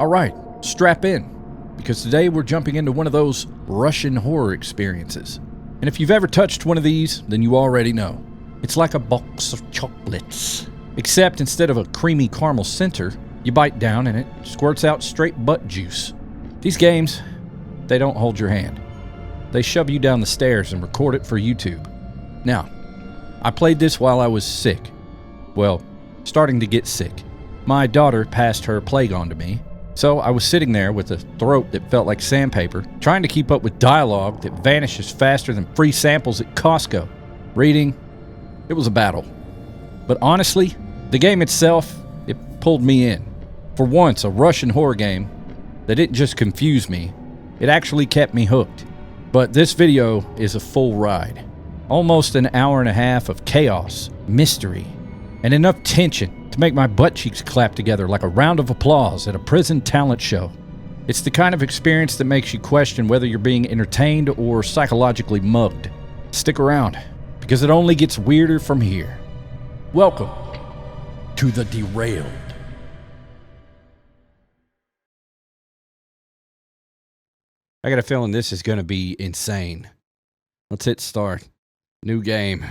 Alright, strap in, because today we're jumping into one of those Russian horror experiences. And if you've ever touched one of these, then you already know. It's like a box of chocolates. Except instead of a creamy caramel center, you bite down and it squirts out straight butt juice. These games, they don't hold your hand. They shove you down the stairs and record it for YouTube. Now, I played this while I was sick. Well, starting to get sick. My daughter passed her plague on to me, so I was sitting there with a throat that felt like sandpaper, trying to keep up with dialogue that vanishes faster than free samples at Costco. Reading, it was a battle. But honestly, the game itself, it pulled me in. For once, a Russian horror game that didn't just confuse me, it actually kept me hooked. But this video is a full ride. Almost an hour and a half of chaos, mystery, and enough tension to make my butt cheeks clap together like a round of applause at a prison talent show. It's the kind of experience that makes you question whether you're being entertained or psychologically mugged. Stick around, because it only gets weirder from here. Welcome to the Derailed. I got a feeling this is going to be insane. Let's hit start. New game.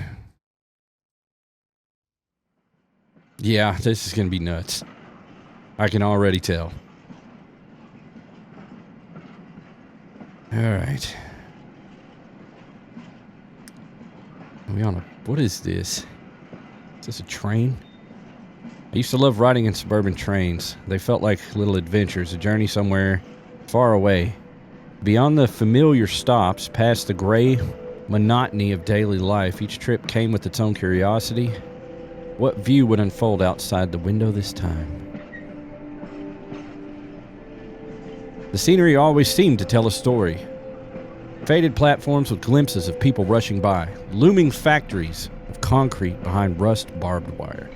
Yeah, this is going to be nuts. I can already tell. Alright. Are we on a... What is this? Is this a train? I used to love riding in suburban trains. They felt like little adventures, a journey somewhere far away. Beyond the familiar stops, past the gray monotony of daily life, each trip came with its own curiosity. What view would unfold outside the window this time? The scenery always seemed to tell a story. Faded platforms with glimpses of people rushing by, looming factories of concrete behind rust barbed wire.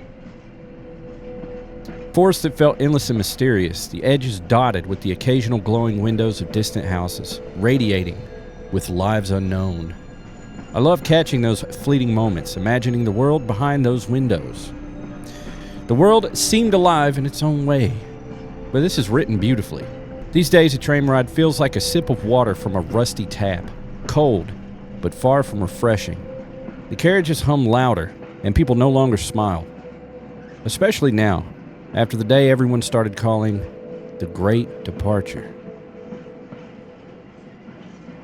Forests that felt endless and mysterious, the edges dotted with the occasional glowing windows of distant houses, radiating with lives unknown. I love catching those fleeting moments, imagining the world behind those windows. The world seemed alive in its own way, but this is written beautifully. These days, a train ride feels like a sip of water from a rusty tap, cold, but far from refreshing. The carriages hum louder, and people no longer smile. Especially now, after the day everyone started calling the Great Departure.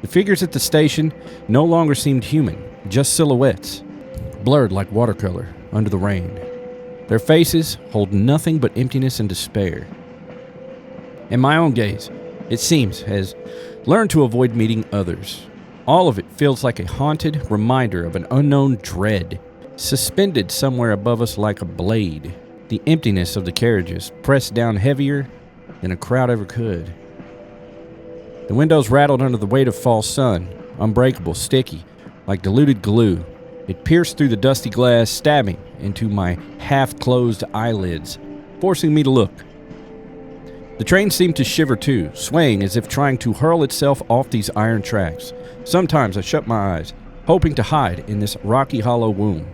The figures at the station no longer seemed human, just silhouettes, blurred like watercolor under the rain. Their faces hold nothing but emptiness and despair. And my own gaze, it seems, has learned to avoid meeting others. All of it feels like a haunted reminder of an unknown dread, suspended somewhere above us like a blade. The emptiness of the carriages pressed down heavier than a crowd ever could. The windows rattled under the weight of fall sun, unbreakable, sticky, like diluted glue. It pierced through the dusty glass, stabbing into my half-closed eyelids, forcing me to look. The train seemed to shiver too, swaying as if trying to hurl itself off these iron tracks. Sometimes I shut my eyes, hoping to hide in this rocky hollow womb.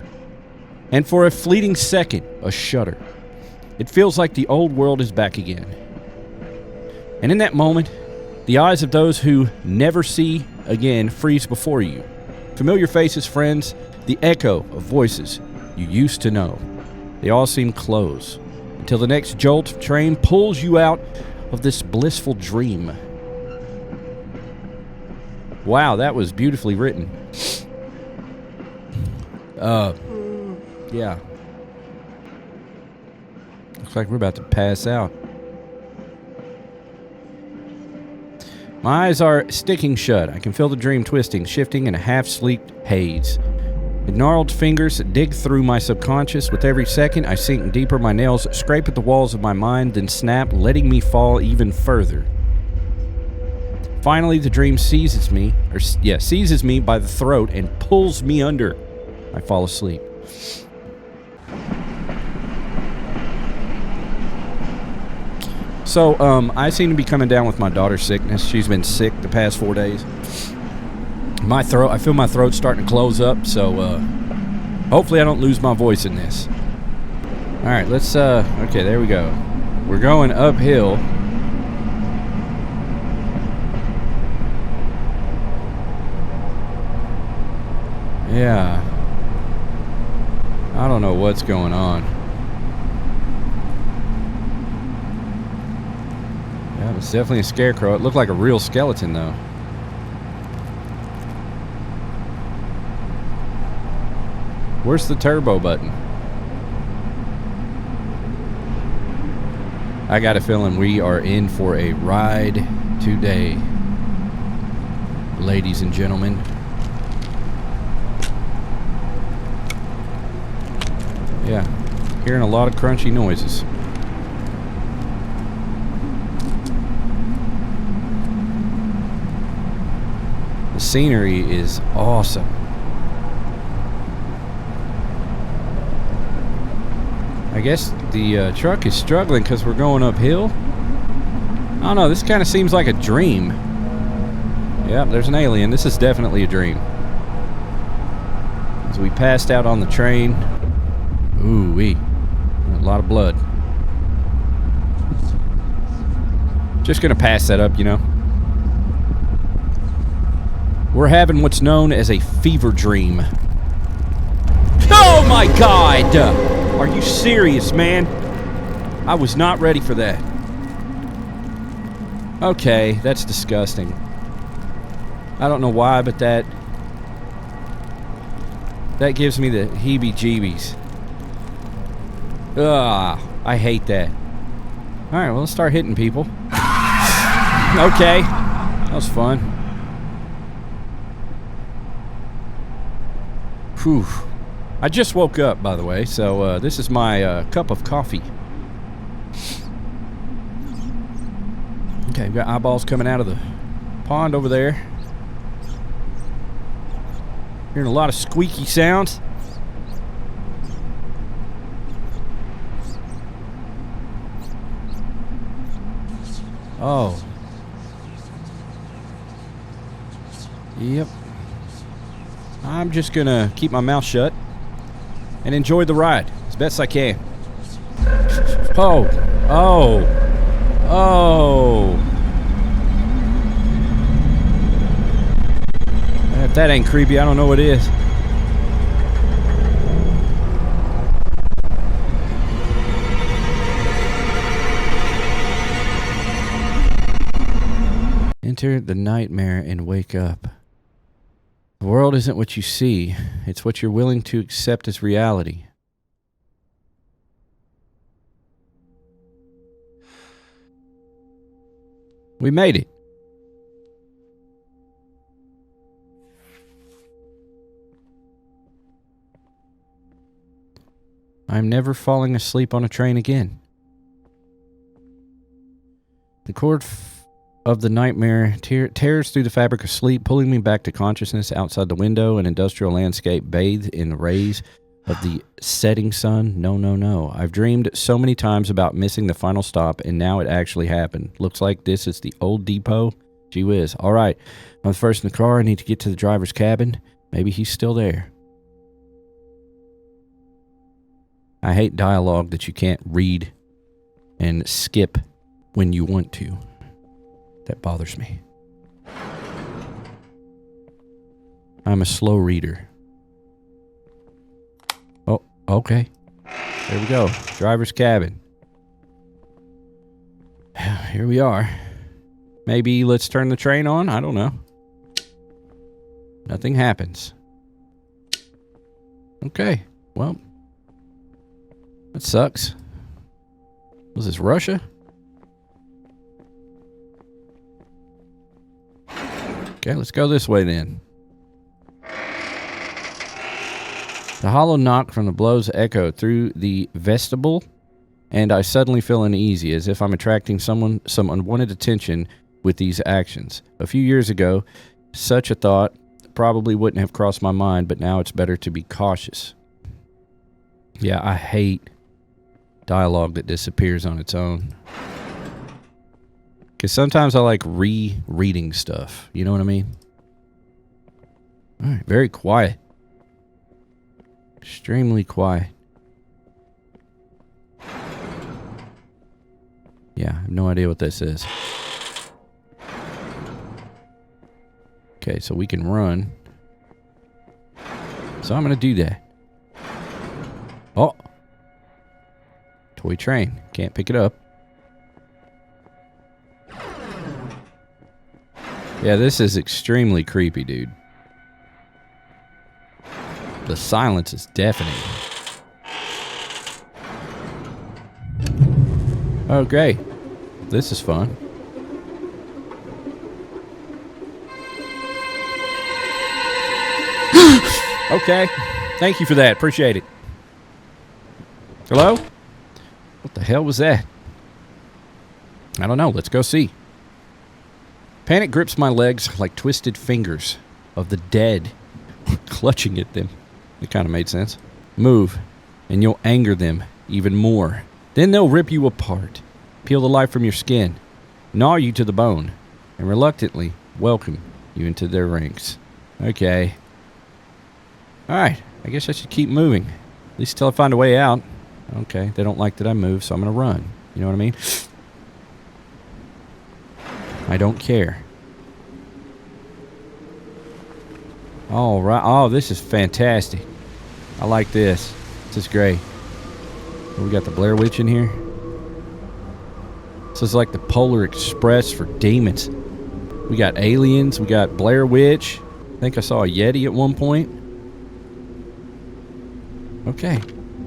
And for a fleeting second, a shudder. It feels like the old world is back again. And in that moment, the eyes of those who never see again freeze before you. Familiar faces, friends, the echo of voices you used to know. They all seem close, until the next jolt of train pulls you out of this blissful dream. Wow, that was beautifully written. Yeah. Looks like we're about to pass out. My eyes are sticking shut. I can feel the dream twisting, shifting in a half-sleep haze. The gnarled fingers dig through my subconscious. With every second, I sink deeper. My nails scrape at the walls of my mind, then snap, letting me fall even further. Finally, the dream seizes me by the throat and pulls me under. I fall asleep. So, I seem to be coming down with my daughter's sickness. She's been sick the past 4 days. I feel my throat starting to close up, so hopefully I don't lose my voice in this. Alright, let's, okay, there we go. We're going uphill. Yeah. I don't know what's going on. Yeah, it's definitely a scarecrow. It looked like a real skeleton, though. Where's the turbo button? I got a feeling we are in for a ride today, ladies and gentlemen. Yeah, hearing a lot of crunchy noises. The scenery is awesome. I guess the truck is struggling because we're going uphill. I don't know, this kind of seems like a dream. Yep, there's an alien. This is definitely a dream. As we passed out on the train. Ooh-wee. A lot of blood. Just gonna pass that up, you know. We're having what's known as a fever dream. Oh my God! Are you serious, man? I was not ready for that. Okay, that's disgusting. I don't know why, but that gives me the heebie-jeebies. Ugh, I hate that. Alright, well, let's start hitting people. Okay, that was fun. Whew. I just woke up, by the way, so this is my cup of coffee. Okay, we've got eyeballs coming out of the pond over there. Hearing a lot of squeaky sounds. Oh. Yep. I'm just gonna keep my mouth shut and enjoy the ride as best I can. Oh. Oh. Oh. If that ain't creepy, I don't know what is. Enter the nightmare and wake up. The world isn't what you see, it's what you're willing to accept as reality. We made it. I'm never falling asleep on a train again. The cord of the nightmare tears through the fabric of sleep, pulling me back to consciousness. Outside the window, an industrial landscape bathed in the rays of the setting sun. No, no, no. I've dreamed so many times about missing the final stop, and now it actually happened. Looks like this is the old depot. Gee whiz. All right. I'm first in the car. I need to get to the driver's cabin. Maybe he's still there. I hate dialogue that you can't read and skip when you want to. That bothers me. I'm a slow reader. Oh, okay. There we go. Driver's cabin. Here we are. Maybe let's turn the train on? I don't know. Nothing happens. Okay. Well, that sucks. Was this Russia? Okay, let's go this way then. The hollow knock from the blows echo through the vestibule, and I suddenly feel uneasy, as if I'm attracting some unwanted attention with these actions. A few years ago, such a thought probably wouldn't have crossed my mind, but now it's better to be cautious. Yeah, I hate dialogue that disappears on its own. Because sometimes I like rereading stuff. You know what I mean? Alright, very quiet. Extremely quiet. Yeah, I have no idea what this is. Okay, so we can run. So I'm going to do that. Oh. Toy train. Can't pick it up. Yeah, this is extremely creepy, dude. The silence is deafening. Oh, great. This is fun. Okay. Thank you for that. Appreciate it. Hello? What the hell was that? I don't know. Let's go see. Panic grips my legs like twisted fingers of the dead, clutching at them. It kind of made sense. Move, and you'll anger them even more. Then they'll rip you apart, peel the life from your skin, gnaw you to the bone, and reluctantly welcome you into their ranks. Okay. Alright, I guess I should keep moving. At least till I find a way out. Okay, they don't like that I move, so I'm going to run. You know what I mean? I don't care. All right. Oh, this is fantastic. I like this. This is great. We got the Blair Witch in here. This is like the Polar Express for demons. We got aliens. We got Blair Witch. I think I saw a Yeti at one point. Okay.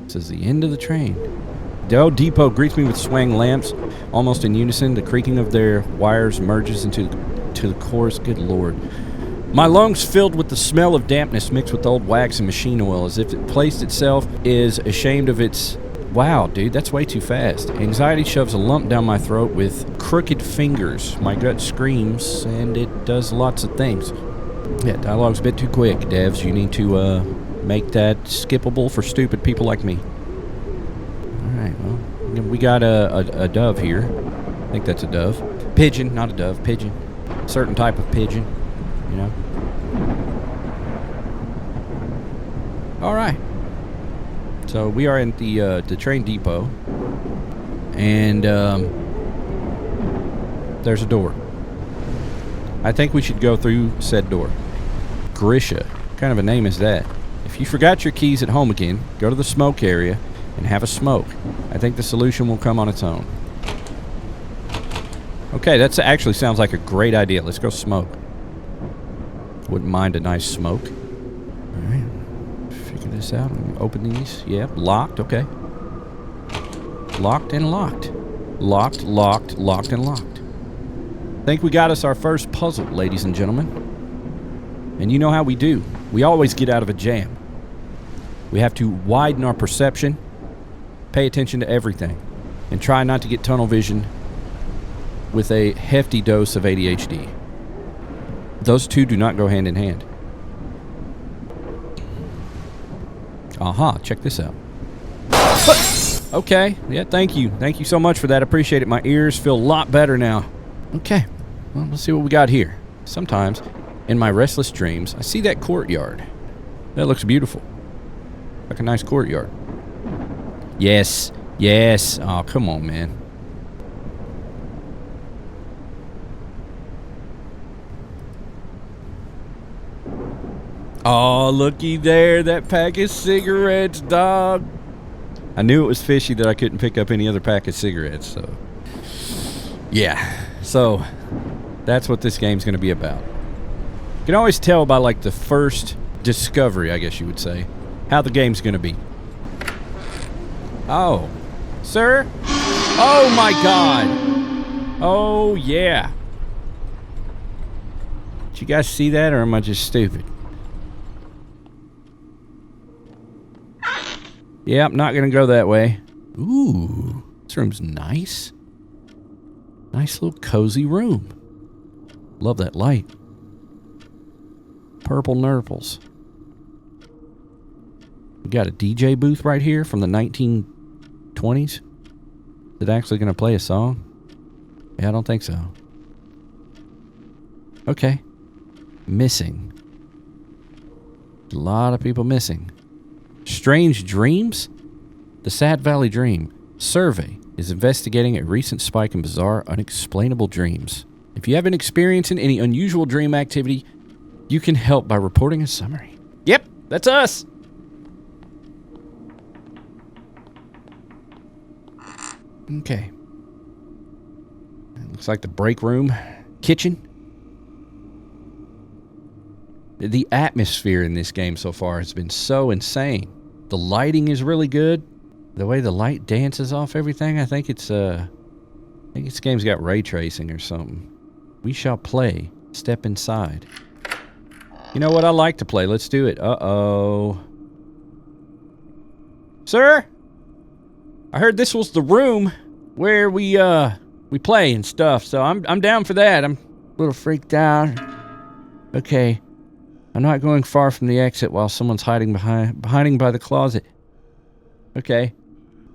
This is the end of the train. Derailed Depot greets me with swaying lamps, almost in unison. The creaking of their wires merges into the chorus. Good Lord. My lungs filled with the smell of dampness mixed with old wax and machine oil, as if it placed itself is ashamed of its... Wow, dude, that's way too fast. Anxiety shoves a lump down my throat with crooked fingers. My gut screams, and it does lots of things. Yeah, dialogue's a bit too quick, devs. You need to make that skippable for stupid people like me. Alright, well, we got a dove here. I think that's a dove. Pigeon, not a dove, pigeon. Certain type of pigeon, you know. Alright. So we are in the train depot. And there's a door. I think we should go through said door. Grisha. What kind of a name is that? If you forgot your keys at home again, go to the smoke area and have a smoke. I think the solution will come on its own. Okay, that actually sounds like a great idea. Let's go smoke. Wouldn't mind a nice smoke. Alright. Figure this out. Open these. Yep, locked. Okay. Locked and locked. Locked, locked, locked, and locked. Think we got us our first puzzle, ladies and gentlemen. And you know how we do. We always get out of a jam. We have to widen our perception, pay attention to everything, and try not to get tunnel vision with a hefty dose of ADHD. Those two do not go hand in hand. Aha, check this out. Okay, yeah, thank you. Thank you so much for that. Appreciate it. My ears feel a lot better now. Okay, well, let's see what we got here. Sometimes, in my restless dreams, I see that courtyard. That looks beautiful. Like a nice courtyard. Yes, yes. Oh, come on, man. Oh, looky there, that pack of cigarettes, dog. I knew it was fishy that I couldn't pick up any other pack of cigarettes, so... Yeah, so that's what this game's going to be about. You can always tell by, like, the first discovery, I guess you would say, how the game's going to be. Oh. Sir? Oh, my God. Oh, yeah. Did you guys see that, or am I just stupid? Yeah, I'm not gonna go that way. Ooh, this room's nice. Nice little cozy room. Love that light. Purple nurples. We got a DJ booth right here from the 1920s. Is it actually gonna play a song? Yeah, I don't think so. Okay. Missing. A lot of people missing. Strange dreams? The Sad Valley Dream Survey is investigating a recent spike in bizarre, unexplainable dreams. If you have an experience in any unusual dream activity, you can help by reporting a summary. Yep, that's us! Okay. Looks like the break room. Kitchen. The atmosphere in this game so far has been so insane. The lighting is really good. The way the light dances off everything, I think this game's got ray tracing or something. We shall play. Step inside. You know what? I like to play. Let's do it. Uh-oh. Sir? I heard this was the room where we play and stuff, so I'm down for that. I'm a little freaked out. Okay. I'm not going far from the exit while someone's hiding by the closet. Okay.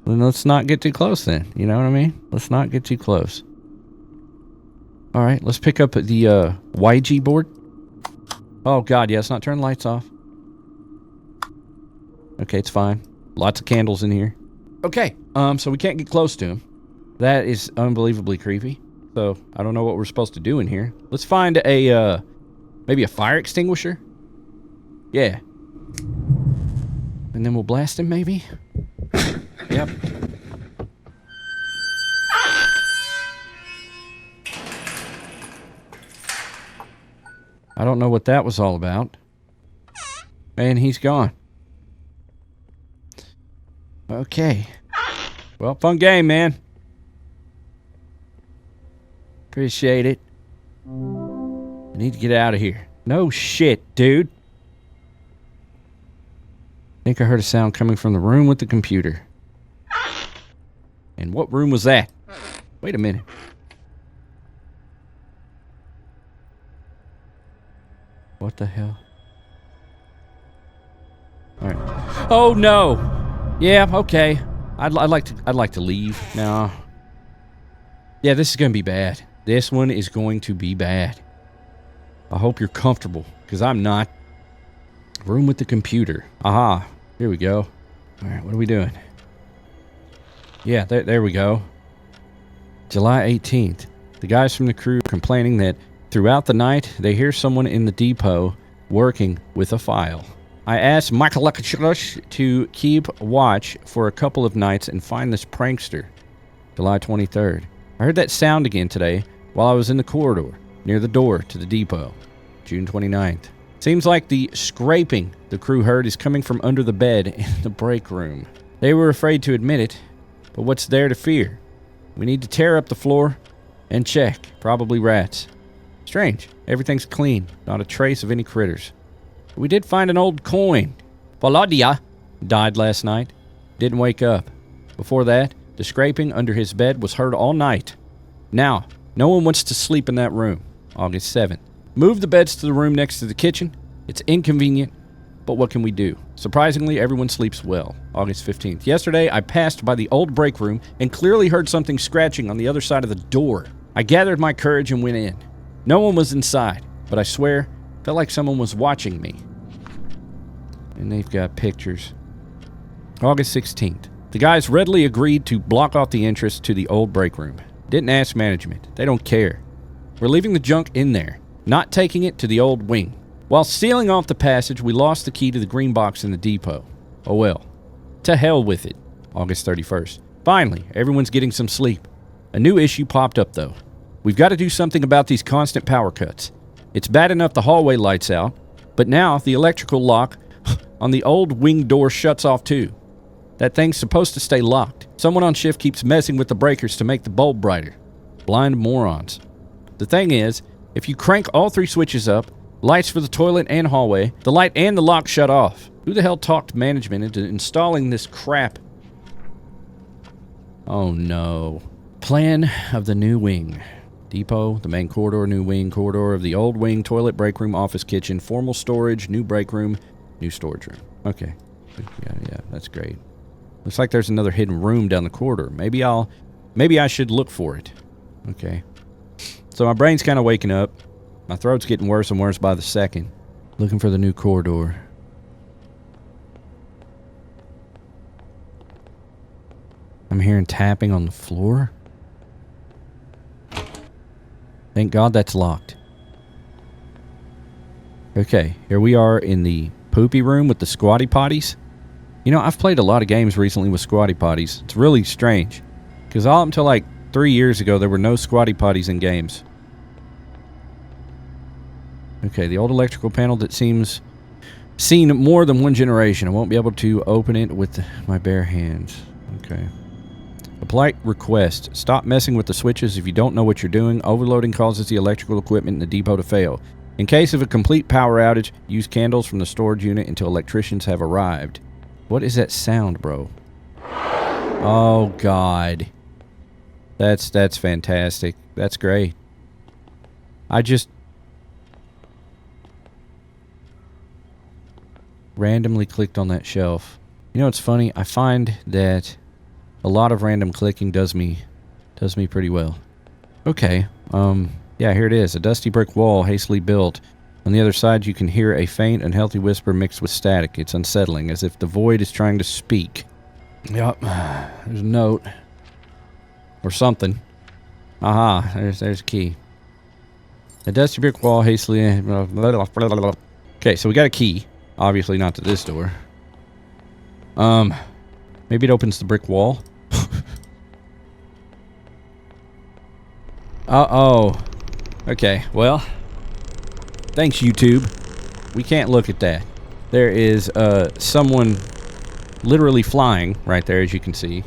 Then let's not get too close then. You know what I mean? Let's not get too close. Alright, let's pick up the YG board. Oh god, yeah, let's not turn the lights off. Okay, it's fine. Lots of candles in here. Okay, so we can't get close to him. That is unbelievably creepy. So, I don't know what we're supposed to do in here. Let's find a, maybe a fire extinguisher? Yeah. And then we'll blast him, maybe? Yep. I don't know what that was all about. And he's gone. Okay. Well, fun game, man. Appreciate it. I need to get out of here. No shit, dude. I think I heard a sound coming from the room with the computer. And what room was that? Wait a minute. What the hell? Alright. Oh no! Yeah, okay. I'd like to leave now. Yeah, this is gonna be bad. This one is going to be bad. I hope you're comfortable, because I'm not. Room with the computer. Aha. Here we go. Alright, what are we doing? Yeah, there we go. July 18th. The guys from the crew are complaining that throughout the night, they hear someone in the depot working with a file. I asked Michael to keep watch for a couple of nights and find this prankster. July 23rd. I heard that sound again today while I was in the corridor near the door to the depot. June 29th. Seems like the scraping the crew heard is coming from under the bed in the break room. They were afraid to admit it, but what's there to fear? We need to tear up the floor and check. Probably rats. Strange. Everything's clean. Not a trace of any critters. We did find an old coin. Volodya died last night. Didn't wake up. Before that, the scraping under his bed was heard all night. Now, no one wants to sleep in that room. August 7th. Move the beds to the room next to the kitchen. It's inconvenient, but what can we do? Surprisingly, everyone sleeps well. August 15th. Yesterday, I passed by the old break room and clearly heard something scratching on the other side of the door. I gathered my courage and went in. No one was inside, but I swear, felt like someone was watching me. And they've got pictures. August 16th. The guys readily agreed to block off the entrance to the old break room. Didn't ask management. They don't care. We're leaving the junk in there, not taking it to the old wing. While sealing off the passage, we lost the key to the green box in the depot. Oh well. To hell with it. August 31st. Finally, everyone's getting some sleep. A new issue popped up though. We've got to do something about these constant power cuts. It's bad enough the hallway lights out, but now the electrical lock on the old wing door shuts off too. That thing's supposed to stay locked. Someone on shift keeps messing with the breakers to make the bulb brighter. Blind morons. The thing is, if you crank all three switches up, lights for the toilet and hallway, the light and the lock shut off. Who the hell talked management into installing this crap? Oh no. Plan of the new wing. Depot, the main corridor, new wing, corridor of the old wing, toilet, break room, office, kitchen, formal storage, new break room, new storage room. Okay. Yeah, that's great. Looks like there's another hidden room down the corridor. Maybe I should look for it. Okay. So my brain's kind of waking up. My throat's getting worse and worse by the second. Looking for the new corridor. I'm hearing tapping on the floor. Thank God that's locked. Okay, here we are in the poopy room with the squatty potties. You know, I've played a lot of games recently with squatty potties. It's really strange. Because all up until like 3 years ago, there were no squatty potties in games. Okay, the old electrical panel that seems seen more than one generation. I won't be able to open it with my bare hands. Okay. A polite request. Stop messing with the switches if you don't know what you're doing. Overloading causes the electrical equipment in the depot to fail. In case of a complete power outage, use candles from the storage unit until electricians have arrived. What is that sound, bro? Oh, God. That's fantastic. That's great. I just randomly clicked on that shelf. You know what's funny? I find that a lot of random clicking does me pretty well. Okay. Yeah, here it is. A dusty brick wall hastily built. On the other side, you can hear a faint, unhealthy whisper mixed with static. It's unsettling, as if the void is trying to speak. Yep. There's a note. Or something. Aha. There's a key. A dusty brick wall hastily... Okay, so we got a key. Obviously not to this door. Maybe it opens the brick wall. Uh-oh. Okay, well. Thanks, YouTube. We can't look at that. There is, someone literally flying right there, as you can see.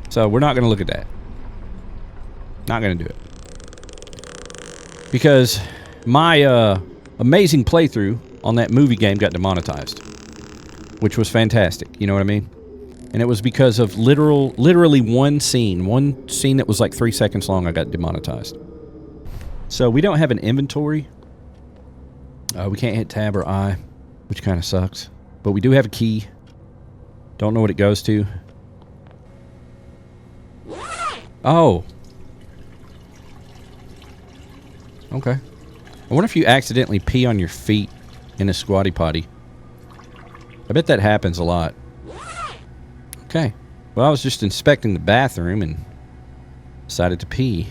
So we're not going to look at that. Not going to do it. Because my, amazing playthrough on that movie game got demonetized. Which was fantastic, you know what I mean? And it was because of literally one scene that was like 3 seconds long. I got demonetized. So we don't have an inventory. We can't hit tab or I, which kind of sucks. But we do have a key. Don't know what it goes to. Oh. Okay. I wonder if you accidentally pee on your feet in a squatty potty. I bet that happens a lot. Okay. Well, I was just inspecting the bathroom and decided to pee.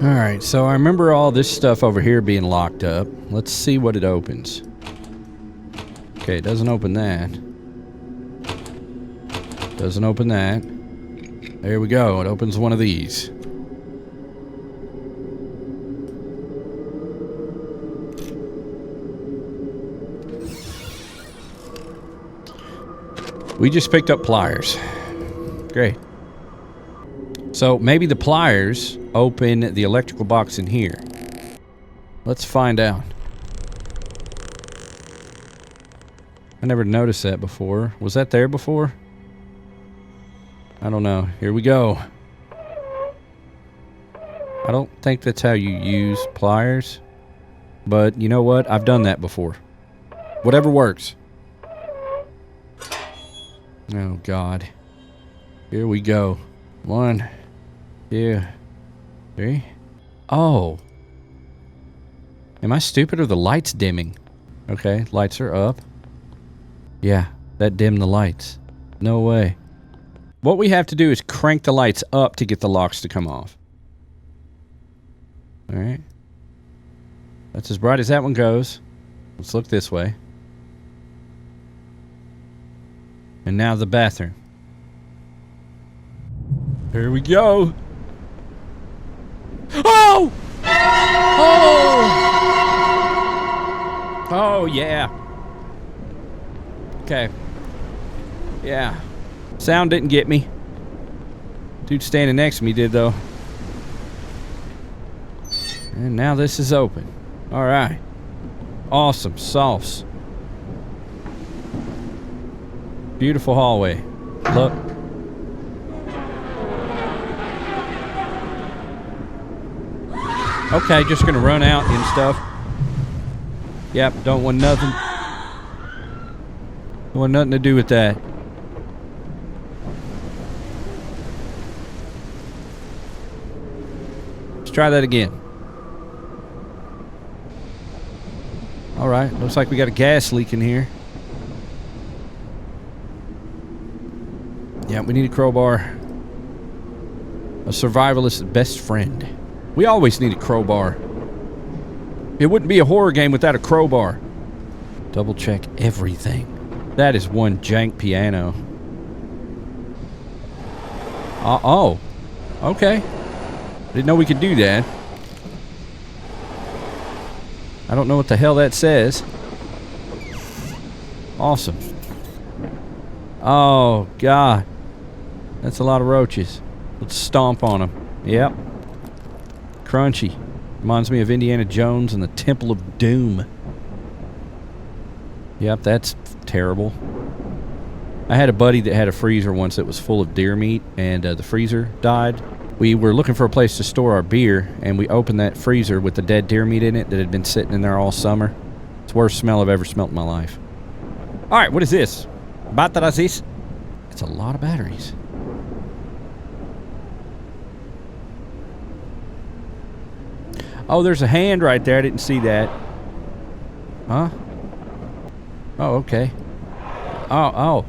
Alright, so I remember all this stuff over here being locked up. Let's see what it opens. Okay, it doesn't open that. Doesn't open that. There we go. It opens one of these. We just picked up pliers. Great. So maybe the pliers open the electrical box in here. Let's find out. I never noticed that before. Was that there before? I don't know. Here we go. I don't think that's how you use pliers. But you know what? I've done that before. Whatever works. Oh, God. Here we go. 1, 2, 3. Oh. Am I stupid or the lights dimming? Okay, lights are up. Yeah, that dimmed the lights. No way. What we have to do is crank the lights up to get the locks to come off. Alright. That's as bright as that one goes. Let's look this way. And now the bathroom. Here we go. Oh! Oh! Oh, yeah. Okay. Yeah. Sound didn't get me. Dude standing next to me did, though. And now this is open. Alright. Awesome sauce. Beautiful hallway. Look. Okay, just gonna run out and stuff. Yep, don't want nothing. Don't want nothing to do with that. Let's try that again. Alright, looks like we got a gas leak in here. Yeah, we need a crowbar. A survivalist's best friend. We always need a crowbar. It wouldn't be a horror game without a crowbar. Double check everything. That is one jank piano. Oh. Okay. Didn't know we could do that. I don't know what the hell that says. Awesome. Oh, God. That's a lot of roaches. Let's stomp on them. Yep. Crunchy. Reminds me of Indiana Jones and the Temple of Doom. Yep, that's terrible. I had a buddy that had a freezer once that was full of deer meat, and the freezer died. We were looking for a place to store our beer, and we opened that freezer with the dead deer meat in it that had been sitting in there all summer. It's the worst smell I've ever smelt in my life. All right, what is this? Batteries. It's a lot of batteries. Oh, there's a hand right there. I didn't see that. Huh? Oh, okay. Oh.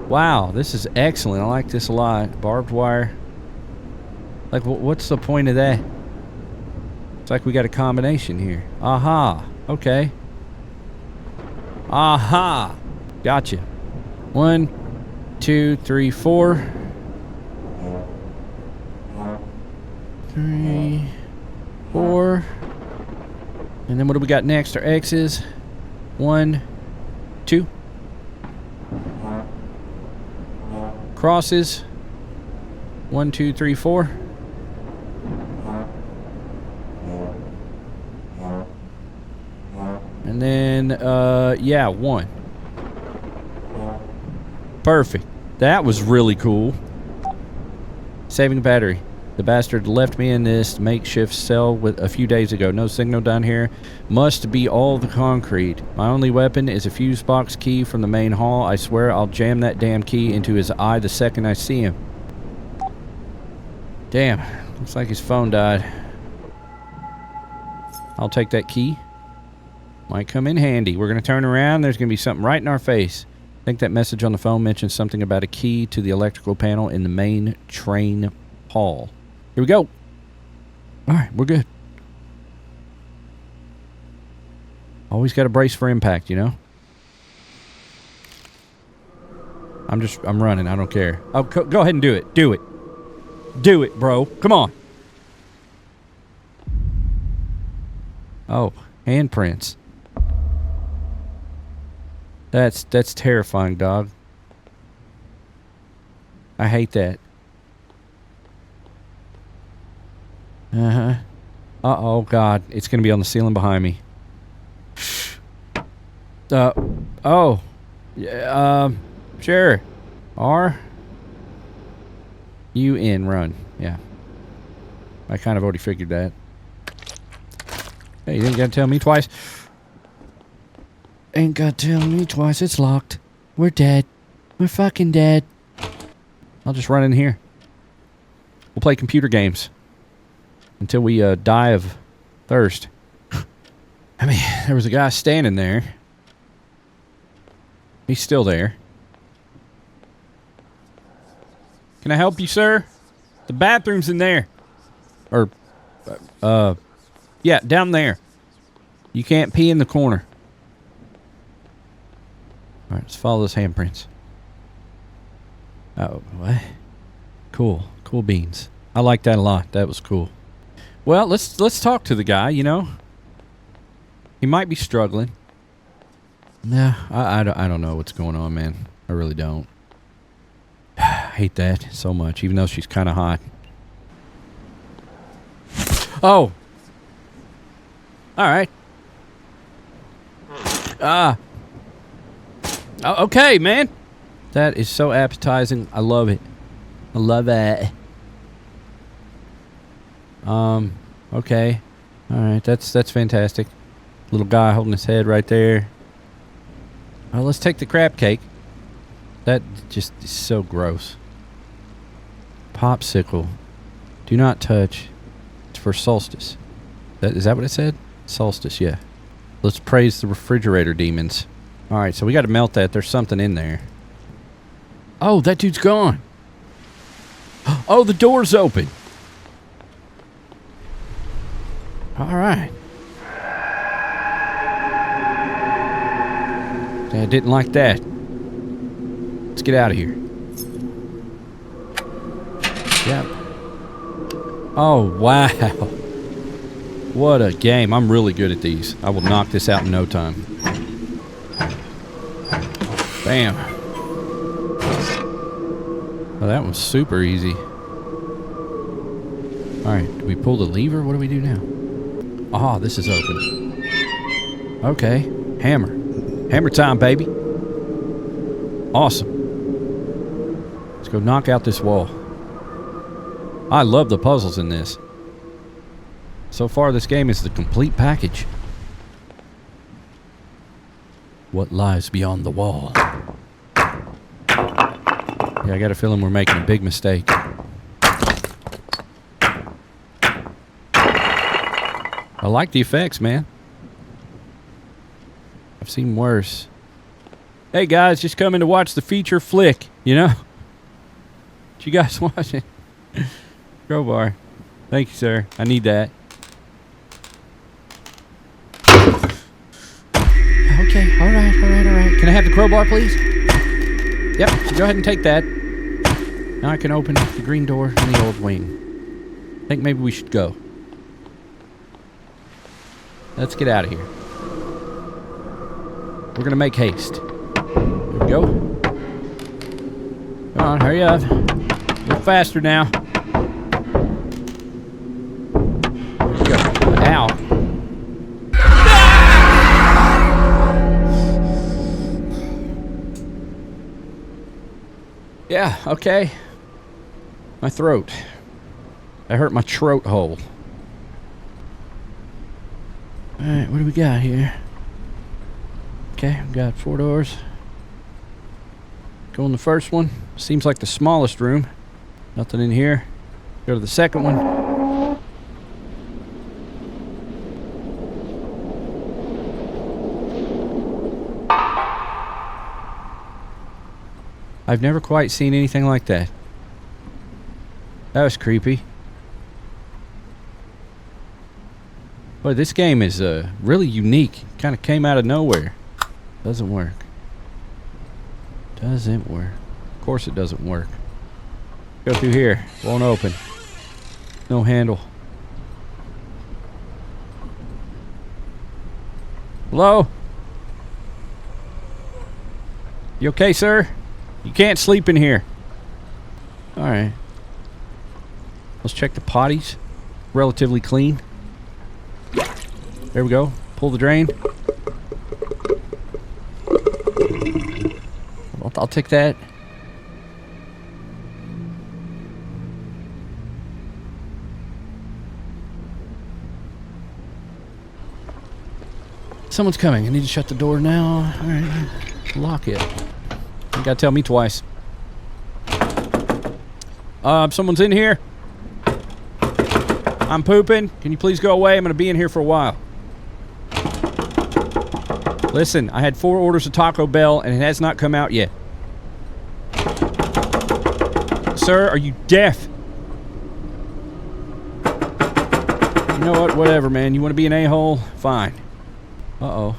Wow, this is excellent. I like this a lot. Barbed wire. Like, what's the point of that? It's like we got a combination here. Aha. Okay. Aha. Gotcha. 1, 2, 3, 4. 3, 4. And then what do we got next? Our X's. 1, 2. Crosses. 1, 2, 3, 4. And then, yeah, 1. Perfect. That was really cool. Saving battery. The bastard left me in this makeshift cell with a few days ago. No signal down here. Must be all the concrete. My only weapon is a fuse box key from the main hall. I swear I'll jam that damn key into his eye the second I see him. Damn. Looks like his phone died. I'll take that key. Might come in handy. We're going to turn around. There's going to be something right in our face. I think that message on the phone mentions something about a key to the electrical panel in the main train hall. Here we go. Alright, we're good. Always got to brace for impact, you know? I'm running. I don't care. Oh, go ahead and do it. Do it. Do it, bro. Come on. Oh, handprints. That's terrifying, dog. I hate that. Uh-huh. Uh-oh, God. It's going to be on the ceiling behind me. Oh. Yeah, sure. R. U N, run. Yeah. I kind of already figured that. Hey, you ain't got to tell me twice. Ain't got to tell me twice. It's locked. We're dead. We're fucking dead. I'll just run in here. We'll play computer games. Until we die of thirst. I mean, there was a guy standing there. He's still there. Can I help you, sir? The bathroom's in there. Or, yeah, down there. You can't pee in the corner. Alright, let's follow those handprints. Oh, what? Cool. Cool beans. I like that a lot. That was cool. Well, let's talk to the guy, you know. He might be struggling. Nah, I don't know what's going on, man. I really don't. I hate that so much, even though she's kind of hot. Oh! Alright. Okay, man. That is so appetizing. I love it. I love it. Okay. Alright, that's fantastic. Little guy holding his head right there. Well, let's take the crab cake. That just is so gross. Popsicle. Do not touch. It's for solstice. Is that what it said? Solstice, yeah. Let's praise the refrigerator demons. Alright, so we gotta melt that. There's something in there. Oh, that dude's gone. Oh, the door's open. Alright. I didn't like that. Let's get out of here. Yep. Oh, wow. What a game. I'm really good at these. I will knock this out in no time. Bam. Oh, that was super easy. Alright, do we pull the lever? What do we do now? Ah, this is open. Okay. Hammer. Hammer time, baby. Awesome. Let's go knock out this wall. I love the puzzles in this. So far, this game is the complete package. What lies beyond the wall? Yeah, I got a feeling we're making a big mistake. I like the effects, man. I've seen worse. Hey guys, just coming to watch the feature flick, you know? What you guys watching? Crowbar. Thank you, sir. I need that. Okay, alright. Can I have the crowbar, please? Yep, so go ahead and take that. Now I can open the green door in the old wing. I think maybe we should go. Let's get out of here. We're gonna make haste. There we go. Come on, hurry up. A little faster now. There we go. Ow. Yeah, okay. My throat. I hurt my throat hole. Alright, what do we got here? Okay, we got 4 doors. Go in the first one. Seems like the smallest room. Nothing in here. Go to the second one. I've never quite seen anything like that. That was creepy. Boy, this game is really unique. Kind of came out of nowhere. Doesn't work. Doesn't work. Of course it doesn't work. Go through here. Won't open. No handle. Hello? You okay, sir? You can't sleep in here. Alright. Let's check the potties. Relatively clean. There we go. Pull the drain. I'll take that. Someone's coming. I need to shut the door now. Alright. Lock it. You gotta tell me twice. Someone's in here. I'm pooping. Can you please go away? I'm gonna be in here for a while. Listen, I had 4 orders of Taco Bell and it has not come out yet. Sir, are you deaf? You know what? Whatever, man. You want to be an a-hole? Fine. Uh-oh.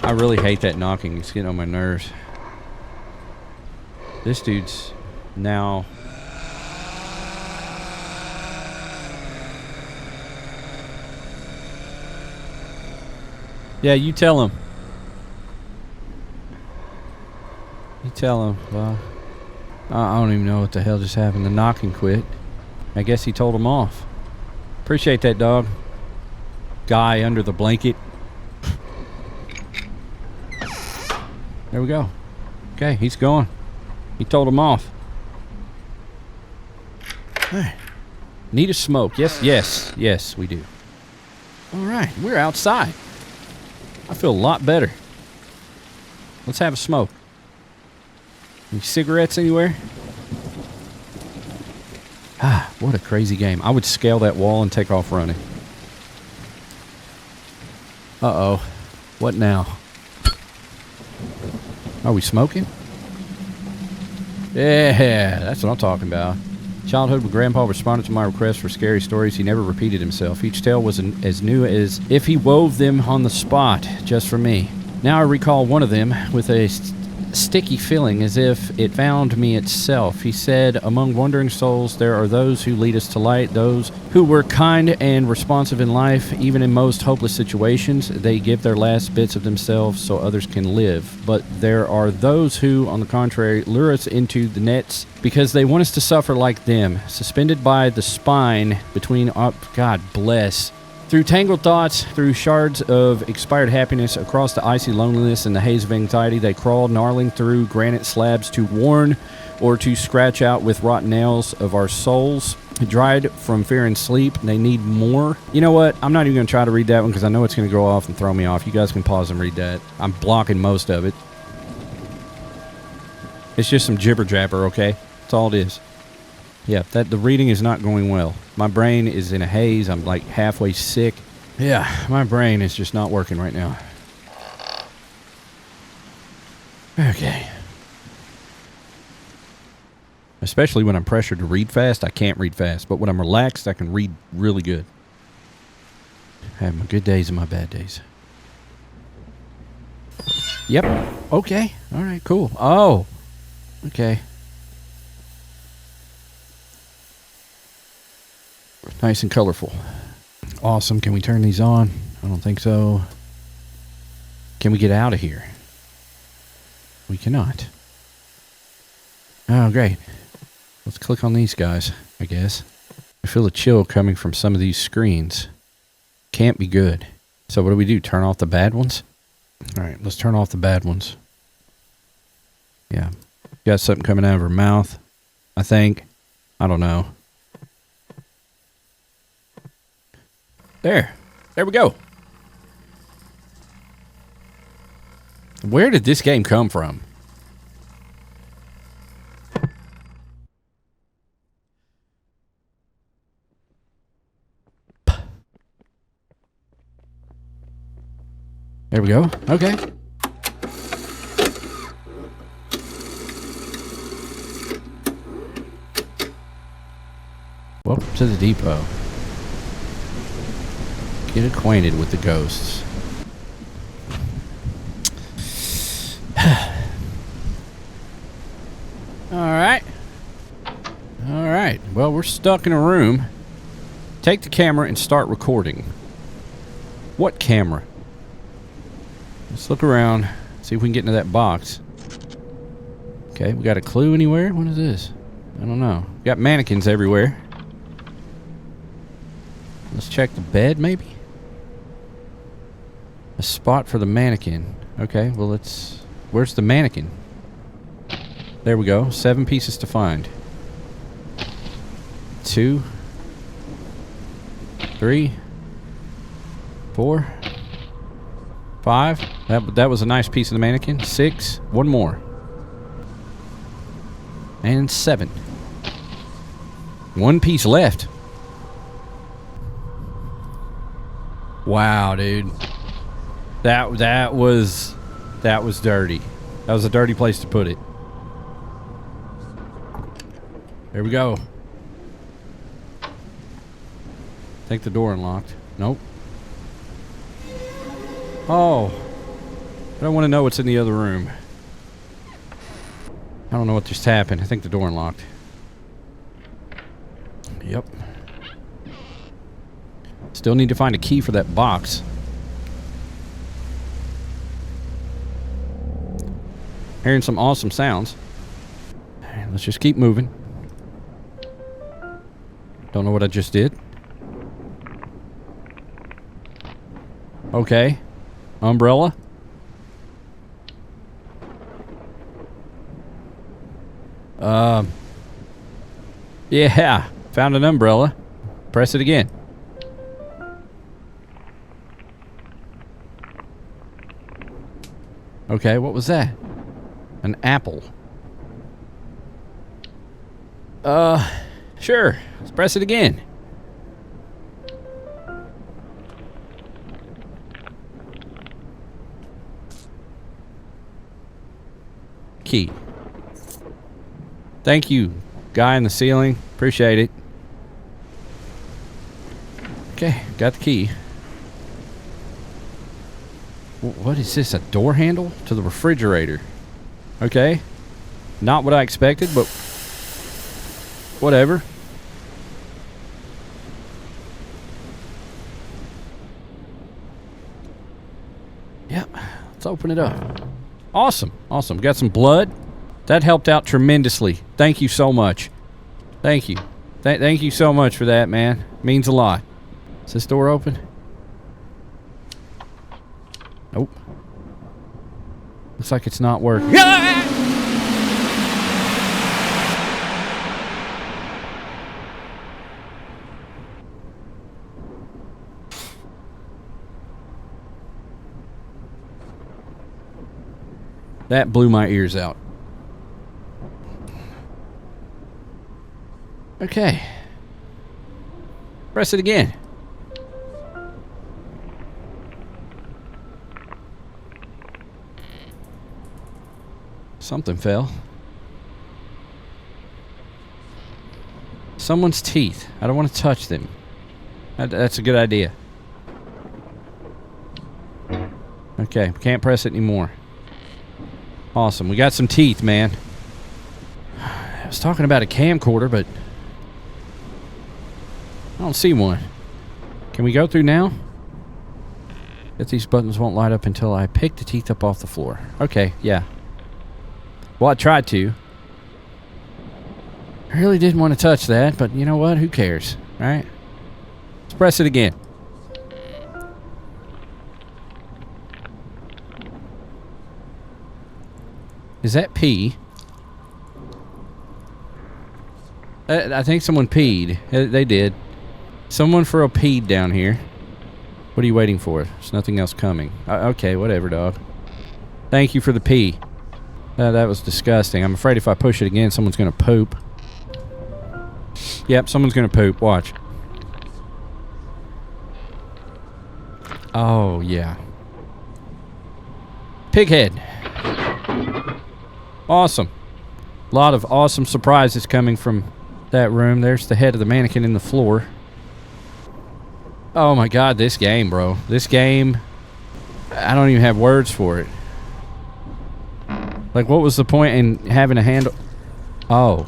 I really hate that knocking. It's getting on my nerves. This dude's now... Yeah, you tell him. You tell him. Well, I don't even know what the hell just happened. The knocking quit. I guess he told him off. Appreciate that, dog. Guy under the blanket. There we go. Okay, he's gone. He told him off. Hey. Need a smoke. Yes, we do. All right, we're outside. I feel a lot better. Let's have a smoke. Any cigarettes anywhere? Ah, what a crazy game. I would scale that wall and take off running. Uh-oh. What now? Are we smoking? Yeah, that's what I'm talking about. Childhood when Grandpa responded to my request for scary stories, he never repeated himself. Each tale was as new as if he wove them on the spot just for me. Now I recall one of them with a sticky feeling as if it found me itself. He said, among wandering souls, there are those who lead us to light, those who were kind and responsive in life, even in most hopeless situations. They give their last bits of themselves so others can live. But there are those who, on the contrary, lure us into the nets because they want us to suffer like them, suspended by the spine between, God bless, through tangled thoughts, through shards of expired happiness, across the icy loneliness and the haze of anxiety, they crawl, gnarling through granite slabs to warn or to scratch out with rotten nails of our souls. Dried from fear and sleep, they need more. You know what? I'm not even going to try to read that one because I know it's going to go off and throw me off. You guys can pause and read that. I'm blocking most of it. It's just some jibber jabber, okay? That's all it is. Yeah, the reading is not going well. My brain is in a haze. I'm like halfway sick. Yeah, my brain is just not working right now. Okay. Especially when I'm pressured to read fast, I can't read fast. But when I'm relaxed, I can read really good. I have my good days and my bad days. Yep. Okay. All right, cool. Oh. Okay. Nice and colorful. Awesome. Can we turn these on? I don't think so. Can we get out of here? We cannot. Oh, great. Let's click on these guys, I guess. I feel a chill coming from some of these screens. Can't be good. So what do we do? Turn off the bad ones? All right, let's turn off the bad ones. Yeah. Got something coming out of her mouth, I think. I don't know. There we go. Where did this game come from? There we go. Okay. Welcome to the depot. Get acquainted with the ghosts. Alright. Alright. Well, we're stuck in a room. Take the camera and start recording. What camera? Let's look around. See if we can get into that box. Okay, we got a clue anywhere? What is this? I don't know. We got mannequins everywhere. Let's check the bed, maybe? A spot for the mannequin. Okay, well, let's... Where's the mannequin? There we go. 7 pieces to find. 2, 3, 4, 5. That was a nice piece of the mannequin. 6. 1 more. And 7. 1 piece left. Wow, dude. That was dirty. That was a dirty place to put it. There we go. I think the door unlocked. Nope. Oh. I don't want to know what's in the other room. I don't know what just happened. I think the door unlocked. Yep. Still need to find a key for that box. Hearing some awesome sounds. Let's just keep moving. Don't know what I just did. Okay. Umbrella. Yeah. Found an umbrella. Press it again. Okay, what was that? An apple. Sure. Let's press it again. Key. Thank you, guy in the ceiling. Appreciate it. Okay, got the key. What is this? A door handle to the refrigerator? Okay. Not what I expected, but whatever. Yep. Let's open it up. Awesome. Awesome. Got some blood. That helped out tremendously. Thank you so much. Thank you. Thank you so much for that, man. Means a lot. Is this door open? Nope. Looks like it's not working. That blew my ears out. Okay. Press it again. Something fell. Someone's teeth. I don't want to touch them. That's a good idea. Okay, can't press it anymore. Awesome. We got some teeth, man. I was talking about a camcorder, but I don't see one. Can we go through now? If these buttons won't light up until I pick the teeth up off the floor. Okay, yeah. Well, I tried to. I really didn't want to touch that, but you know what? Who cares, right? Let's press it again. Is that pee? I think someone peed. They did. Someone for a peed down here. What are you waiting for? There's nothing else coming. Okay, whatever, dog. Thank you for the pee. That was disgusting. I'm afraid if I push it again, someone's going to poop. Yep, someone's going to poop. Watch. Oh, yeah. Pighead. Awesome. A lot of awesome surprises coming from that room. There's the head of the mannequin in the floor. Oh my god, this game, bro. This game, I don't even have words for it. Like, what was the point in having a handle? Oh.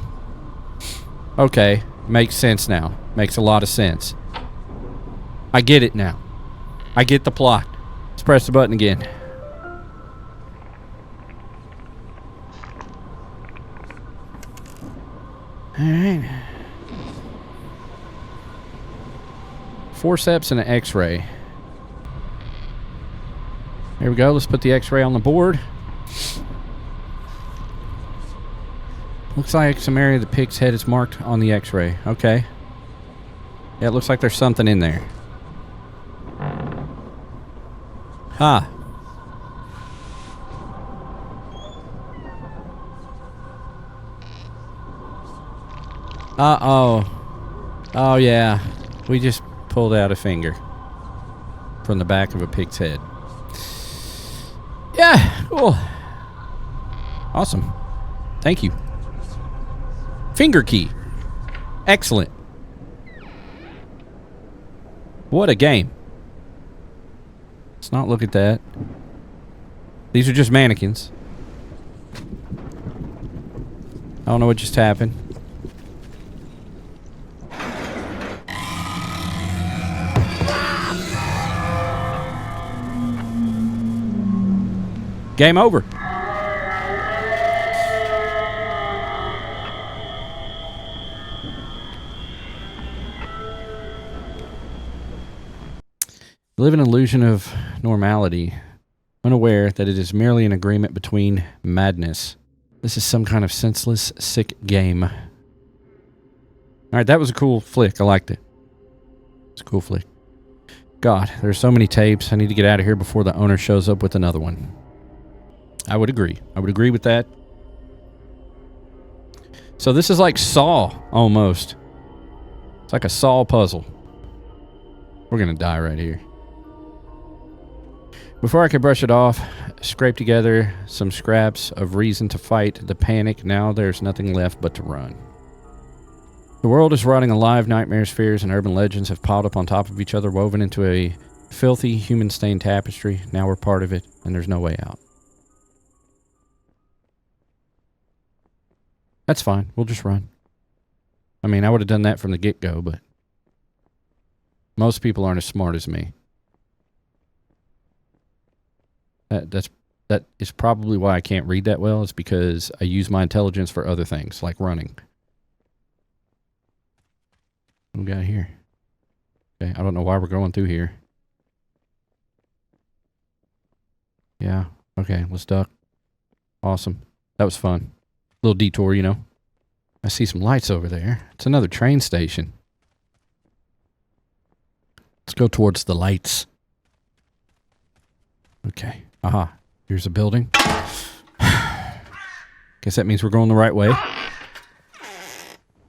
Okay. Makes sense now. Makes a lot of sense. I get it now. I get the plot. Let's press the button again. Alright. Forceps and an x-ray. There we go. Let's put the x-ray on the board. Looks like some area of the pig's head is marked on the x-ray. Okay. Yeah, it looks like there's something in there. Huh. Uh-oh. Oh, yeah. We just pulled out a finger from the back of a pig's head. Yeah, cool. Awesome. Thank you. Finger key. Excellent. What a game. Let's not look at that. These are just mannequins. I don't know what just happened. Game over. We live in an illusion of normality, unaware that it is merely an agreement between madness. This is some kind of senseless, sick game. Alright, that was a cool flick. I liked it. It's a cool flick. God, there's so many tapes. I need to get out of here before the owner shows up with another one. I would agree. I would agree with that. So this is like Saw, almost. It's like a Saw puzzle. We're going to die right here. Before I could brush it off, scrape together some scraps of reason to fight the panic. Now there's nothing left but to run. The world is rotting alive. Nightmares, fears, and urban legends have piled up on top of each other, woven into a filthy, human-stained tapestry. Now we're part of it, and there's no way out. That's fine. We'll just run. I mean, I would have done that from the get-go, but most people aren't as smart as me. That is probably why I can't read that well. It's because I use my intelligence for other things, like running. What we got here? Okay, I don't know why we're going through here. Yeah, okay, let's duck. Awesome. That was fun. Little detour, you know. I see some lights over there. It's another train station. Let's go towards the lights. Okay. Aha. Here's a building. Guess that means we're going the right way.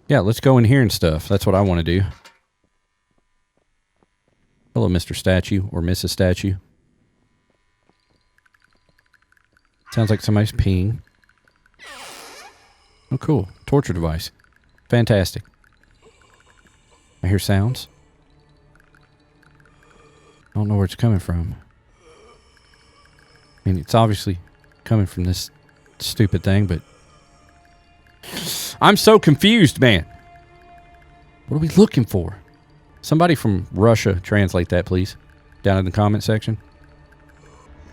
Yeah, let's go in here and stuff. That's what I want to do. Hello, Mr. Statue or Mrs. Statue. Sounds like somebody's peeing. Oh, cool. Torture device. Fantastic. I hear sounds. I don't know where it's coming from. I mean, it's obviously coming from this stupid thing, but... I'm so confused, man. What are we looking for? Somebody from Russia, translate that, please. Down in the comment section.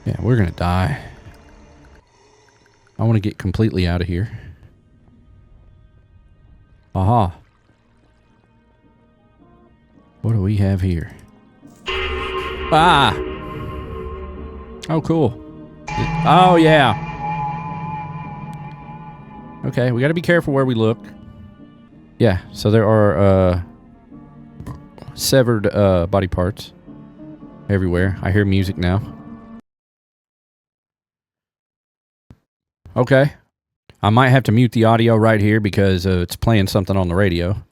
Yeah, we're going to die. I want to get completely out of here. Aha. What do we have here? Ah! Oh, cool. Oh, yeah. Okay, we got to be careful where we look. Yeah, so there are severed body parts everywhere. I hear music now. Okay. I might have to mute the audio right here because it's playing something on the radio.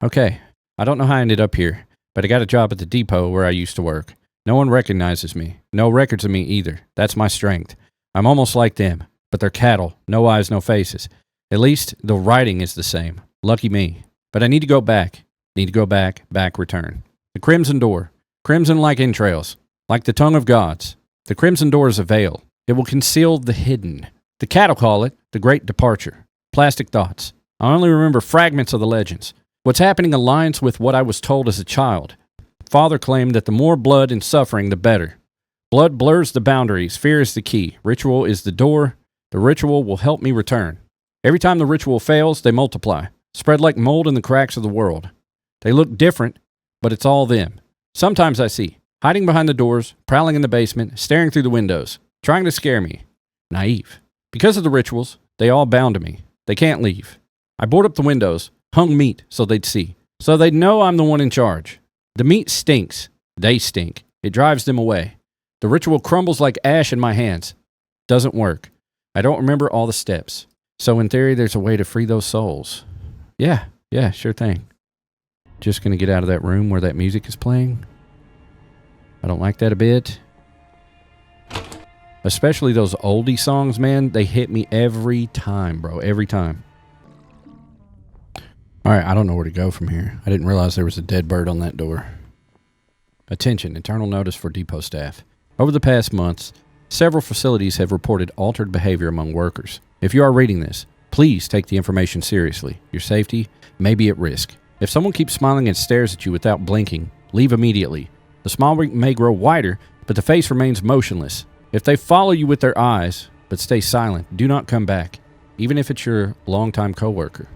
Okay. I don't know how I ended up here, but I got a job at the depot where I used to work. No one recognizes me. No records of me either. That's my strength. I'm almost like them, but they're cattle. No eyes, no faces. At least the writing is the same. Lucky me. But I need to go back. Need to go back, return. The crimson door. Crimson like entrails. Like the tongue of gods. The crimson door is a veil. It will conceal the hidden. The cattle call it the great departure. Plastic thoughts. I only remember fragments of the legends. What's happening aligns with what I was told as a child. Father claimed that the more blood and suffering, the better. Blood blurs the boundaries. Fear is the key. Ritual is the door. The ritual will help me return. Every time the ritual fails, they multiply. Spread like mold in the cracks of the world. They look different, but it's all them. Sometimes I see, hiding behind the doors, prowling in the basement, staring through the windows, trying to scare me. Naive. Because of the rituals, they all bound to me. They can't leave. I board up the windows, hung meat so they'd see. So they'd know I'm the one in charge. The meat stinks. They stink. It drives them away. The ritual crumbles like ash in my hands. Doesn't work. I don't remember all the steps. So in theory, there's a way to free those souls. Yeah, sure thing. Just gonna get out of that room where that music is playing. I don't like that a bit. Especially those oldie songs, man. They hit me every time, bro. Every time. Alright, I don't know where to go from here. I didn't realize there was a dead bird on that door. Attention, internal notice for depot staff. Over the past months, several facilities have reported altered behavior among workers. If you are reading this, please take the information seriously. Your safety may be at risk. If someone keeps smiling and stares at you without blinking, leave immediately. The smile may grow wider, but the face remains motionless. If they follow you with their eyes, but stay silent, do not come back, even if it's your longtime coworker.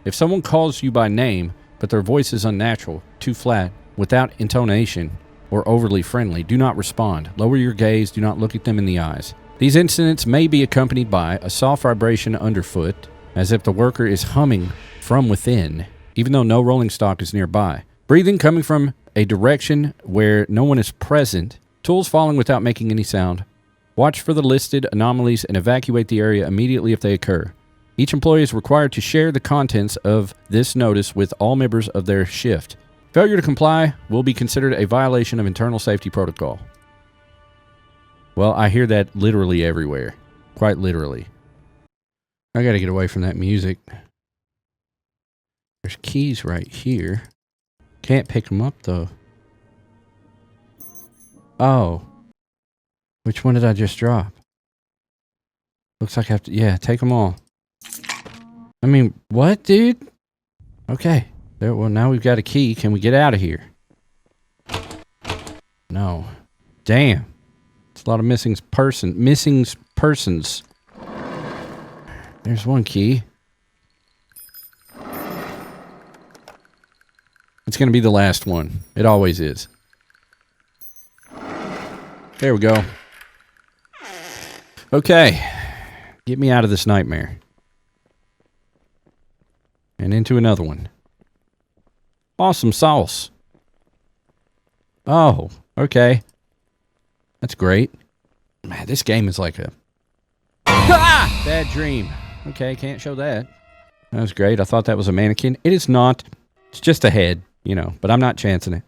If someone calls you by name, but their voice is unnatural, too flat, without intonation, or overly friendly, do not respond. Lower your gaze, do not look at them in the eyes. These incidents may be accompanied by a soft vibration underfoot, as if the worker is humming from within, even though no rolling stock is nearby. Breathing coming from a direction where no one is present. Tools falling without making any sound. Watch for the listed anomalies and evacuate the area immediately if they occur. Each employee is required to share the contents of this notice with all members of their shift. Failure to comply will be considered a violation of internal safety protocol. Well, I hear that literally everywhere. Quite literally. I gotta get away from that music. There's keys right here. Can't pick them up, though. Oh. Which one did I just drop? Looks like I have to... Yeah, take them all. I mean, what, dude? Okay. There, well, now we've got a key. Can we get out of here? No. Damn. It's a lot of missing persons. There's one key. It's going to be the last one. It always is. There we go. Okay. Get me out of this nightmare. And into another one. Awesome sauce. Oh, okay. That's great. Man, this game is like a... Ah! Bad dream. Okay, can't show that. That was great. I thought that was a mannequin. It is not. It's just a head, you know, but I'm not chancing it.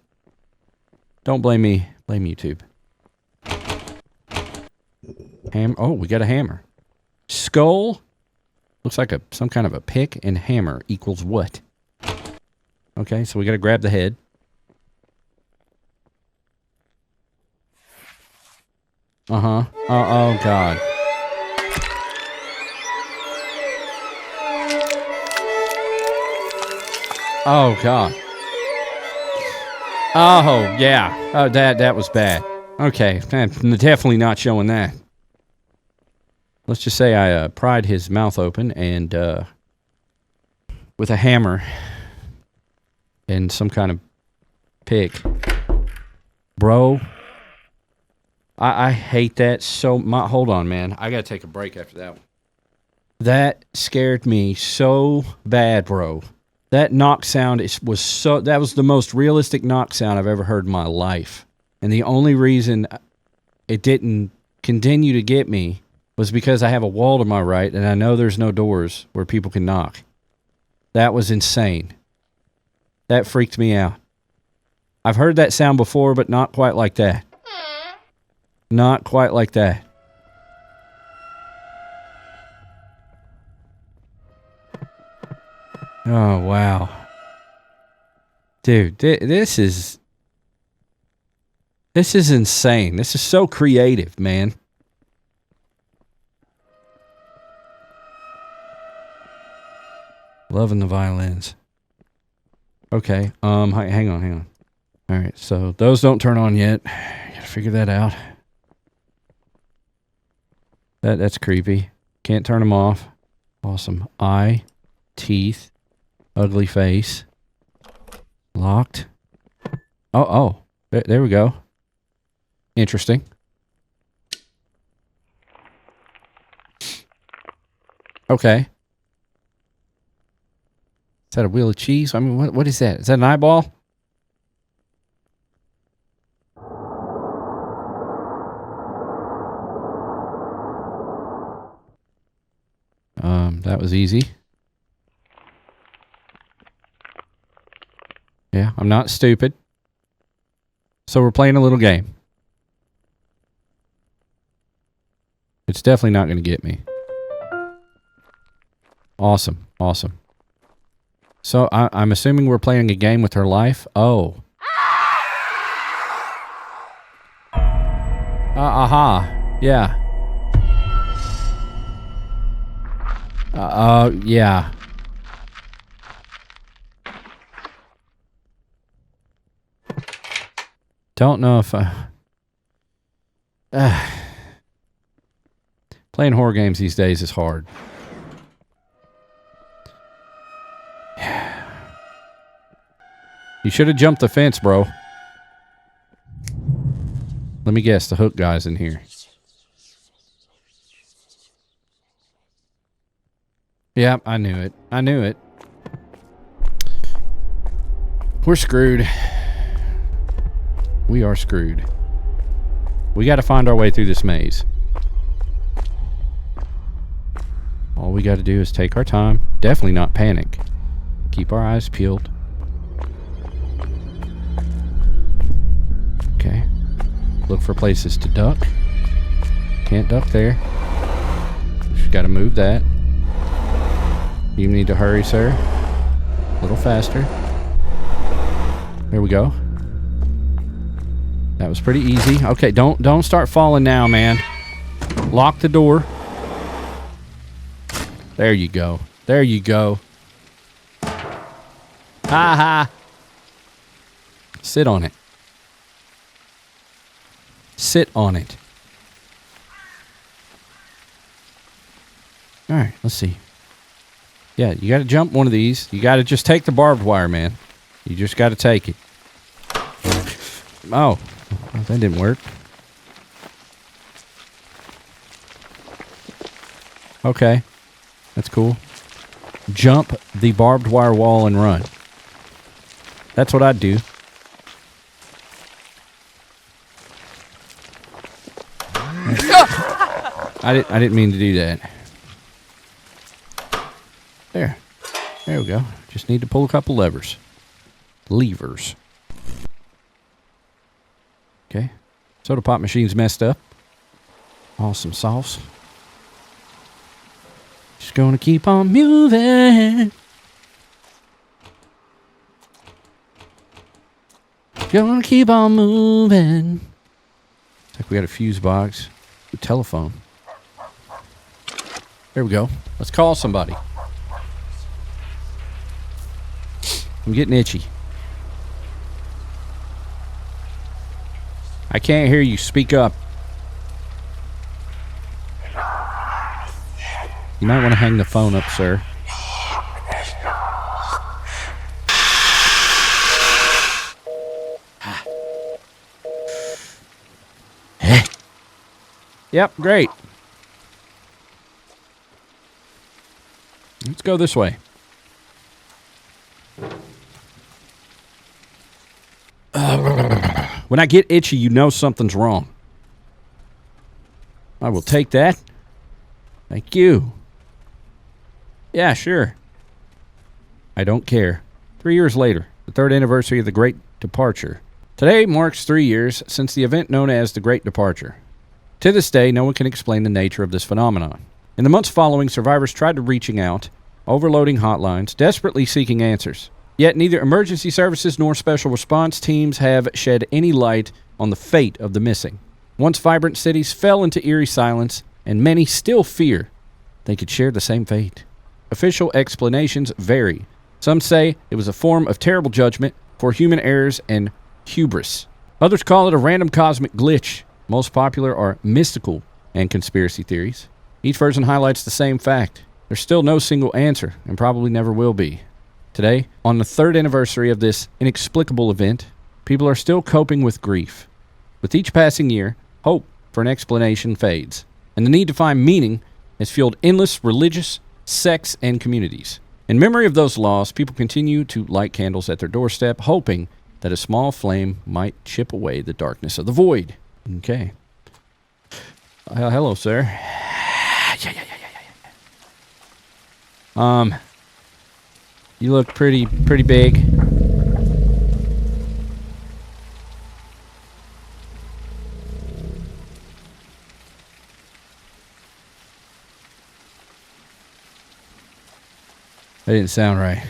Don't blame me. Blame YouTube. Oh, we got a hammer. Skull. Looks like some kind of a pick, and hammer equals what? Okay, so we got to grab the head. Uh-huh. Oh, God. Oh, God. Oh, yeah. Oh, that was bad. Okay, I'm definitely not showing that. Let's just say I pried his mouth open and with a hammer and some kind of pick. Bro, I hate that so much. Hold on, man. I gotta take a break after that one. That scared me so bad, bro. That knock sound that was the most realistic knock sound I've ever heard in my life. And the only reason it didn't continue to get me was because I have a wall to my right and I know there's no doors where people can knock. That was insane. That freaked me out. I've heard that sound before, but not quite like that. Not quite like that. Oh, wow. Dude, this is insane. This is so creative, man. Loving the violins. Okay, hang on. All right, so those don't turn on yet. Gotta figure that out. That's creepy. Can't turn them off. Awesome. Eye, teeth, ugly face. Locked. Oh, there we go. Interesting. Okay. Is that a wheel of cheese? I mean, what is that? Is that an eyeball? That was easy. Yeah, I'm not stupid. So we're playing a little game. It's definitely not going to get me. Awesome. So I'm assuming we're playing a game with her life. Oh. Aha. Yeah. Yeah. Don't know if playing horror games these days is hard. You should have jumped the fence, bro. Let me guess, the hook guy's in here. Yep, I knew it. We're screwed. We are screwed. We got to find our way through this maze. All we got to do is take our time. Definitely not panic. Keep our eyes peeled. Okay. Look for places to duck. Can't duck there. Just got to move that. You need to hurry, sir. A little faster. There we go. That was pretty easy. Okay, don't start falling now, man. Lock the door. There you go. There you go. Ha ha. Sit on it. Sit on it. All right, let's see. Yeah, you got to jump one of these. You got to just take the barbed wire, man. You just got to take it. Oh, that didn't work. Okay, that's cool. Jump the barbed wire wall and run. That's what I'd do. I didn't mean to do that. There we go. Just need to pull a couple levers. Okay. Soda pop machine's messed up. Awesome sauce. Just gonna keep on moving. Gonna keep on moving. Looks like we got a fuse box. A telephone. There we go. Let's call somebody. I'm getting itchy. I can't hear you. Speak up. You might want to hang the phone up, sir. Yep, great. Let's go this way. When I get itchy, you know something's wrong. I will take that. Thank you. Yeah, sure. I don't care. 3 years later, the third anniversary of the Great Departure. Today marks 3 years since the event known as the Great Departure. To this day, no one can explain the nature of this phenomenon. In the months following, survivors tried to reaching out, overloading hotlines, desperately seeking answers. Yet neither emergency services nor special response teams have shed any light on the fate of the missing. Once vibrant cities fell into eerie silence, and many still fear they could share the same fate. Official explanations vary. Some say it was a form of terrible judgment for human errors and hubris. Others call it a random cosmic glitch. Most popular are mystical and conspiracy theories. Each version highlights the same fact. There's still no single answer, and probably never will be. Today, on the third anniversary of this inexplicable event, people are still coping with grief. With each passing year, hope for an explanation fades, and the need to find meaning has fueled endless religious, sects, and communities. In memory of those lost, people continue to light candles at their doorstep, hoping that a small flame might chip away the darkness of the void. Okay. Hello, sir. You look pretty big. That didn't sound right.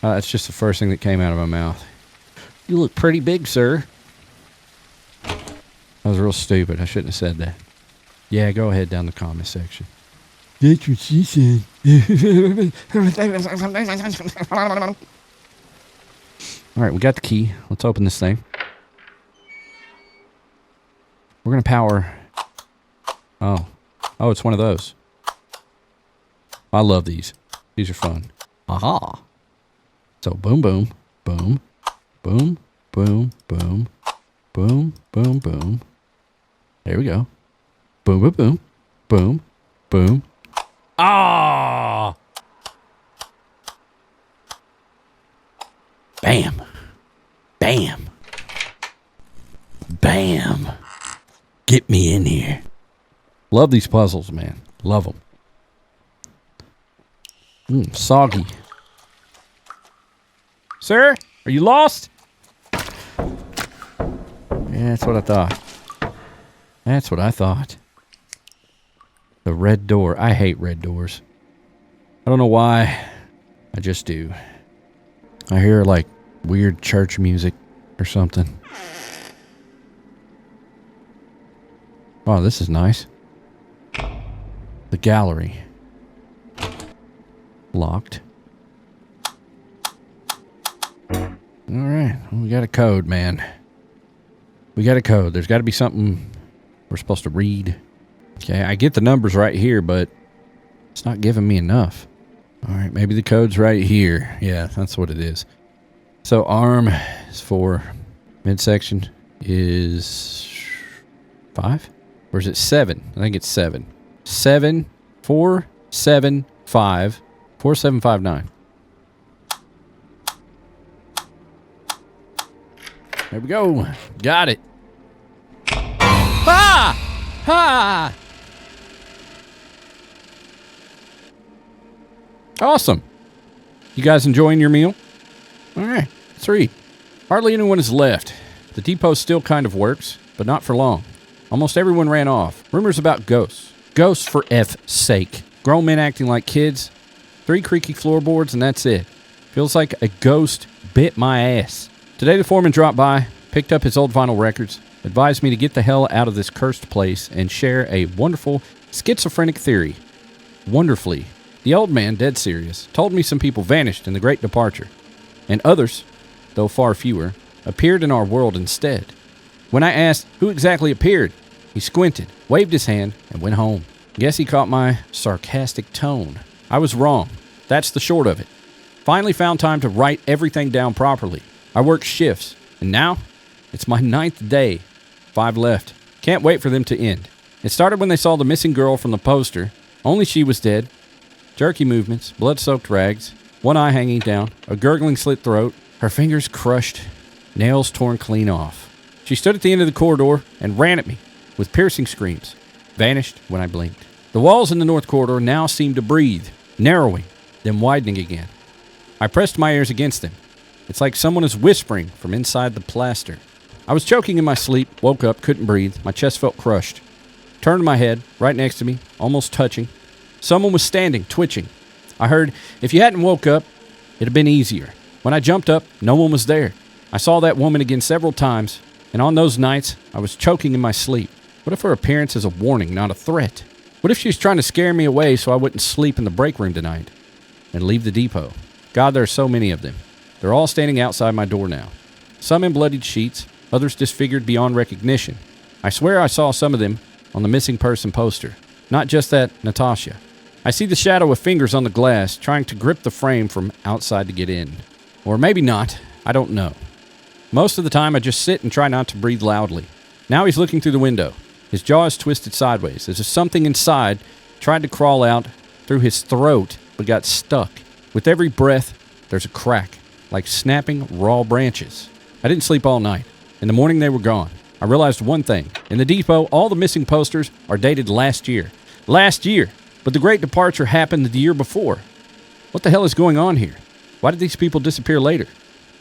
That's just the first thing that came out of my mouth. You look pretty big, sir. That was real stupid. I shouldn't have said that. Yeah, go ahead down the comment section. That's what she said. All right, we got the key. Let's open this thing. We're going to power... Oh, it's one of those. I love these. These are fun. Aha. So, boom, boom, boom, boom, boom, boom, boom, boom, boom. There we go. Boom, boom, boom, boom, boom. Ah! Bam. Bam. Bam. Get me in here. Love these puzzles, man. Love them. Soggy. Sir, are you lost? Yeah, that's what I thought. That's what I thought. The red door. I hate red doors. I don't know why. I just do. I hear like weird church music or something. Oh, this is nice. The gallery. Locked. Alright, well, we got a code, man. We got a code. There's got to be something we're supposed to read. Okay, I get the numbers right here, but it's not giving me enough. Alright, maybe the code's right here. Yeah, that's what it is. So arm is 4. Midsection is 5? Or is it 7? I think it's 7. 7, 4, 7, 5, 4, 7, 5, 9. There we go. Got it. Ha! Ha! Awesome. You guys enjoying your meal? All right, let's read. Hardly anyone is left. The depot still kind of works, but not for long. Almost everyone ran off. Rumors about ghosts. Ghosts for F's sake. Grown men acting like kids. 3 creaky floorboards, and that's it. Feels like a ghost bit my ass. Today the foreman dropped by, picked up his old vinyl records, advised me to get the hell out of this cursed place and share a wonderful schizophrenic theory. Wonderfully. The old man, dead serious, told me some people vanished in the Great Departure, and others, though far fewer, appeared in our world instead. When I asked who exactly appeared, he squinted, waved his hand, and went home. Guess he caught my sarcastic tone. I was wrong. That's the short of it. Finally found time to write everything down properly. I worked shifts, and now it's my 9th day. 5 left. Can't wait for them to end. It started when they saw the missing girl from the poster. Only she was dead. Jerky movements, blood-soaked rags, one eye hanging down, a gurgling slit throat, her fingers crushed, nails torn clean off. She stood at the end of the corridor and ran at me with piercing screams. Vanished when I blinked. The walls in the north corridor now seemed to breathe, narrowing, then widening again. I pressed my ears against them. It's like someone is whispering from inside the plaster. I was choking in my sleep, woke up, couldn't breathe. My chest felt crushed. Turned my head, right next to me, almost touching. Someone was standing, twitching. I heard, if you hadn't woke up, it'd have been easier. When I jumped up, no one was there. I saw that woman again several times, and on those nights, I was choking in my sleep. What if her appearance is a warning, not a threat? What if she was trying to scare me away so I wouldn't sleep in the break room tonight and leave the depot? God, there are so many of them. They're all standing outside my door now. Some in bloodied sheets, others disfigured beyond recognition. I swear I saw some of them on the missing person poster. Not just that Natasha. I see the shadow of fingers on the glass trying to grip the frame from outside to get in. Or maybe not. I don't know. Most of the time I just sit and try not to breathe loudly. Now he's looking through the window. His jaw is twisted sideways as if something inside tried to crawl out through his throat but got stuck. With every breath, there's a crack, like snapping raw branches. I didn't sleep all night. In the morning, they were gone. I realized one thing. In the depot, all the missing posters are dated last year. Last year! But the Great Departure happened the year before. What the hell is going on here? Why did these people disappear later?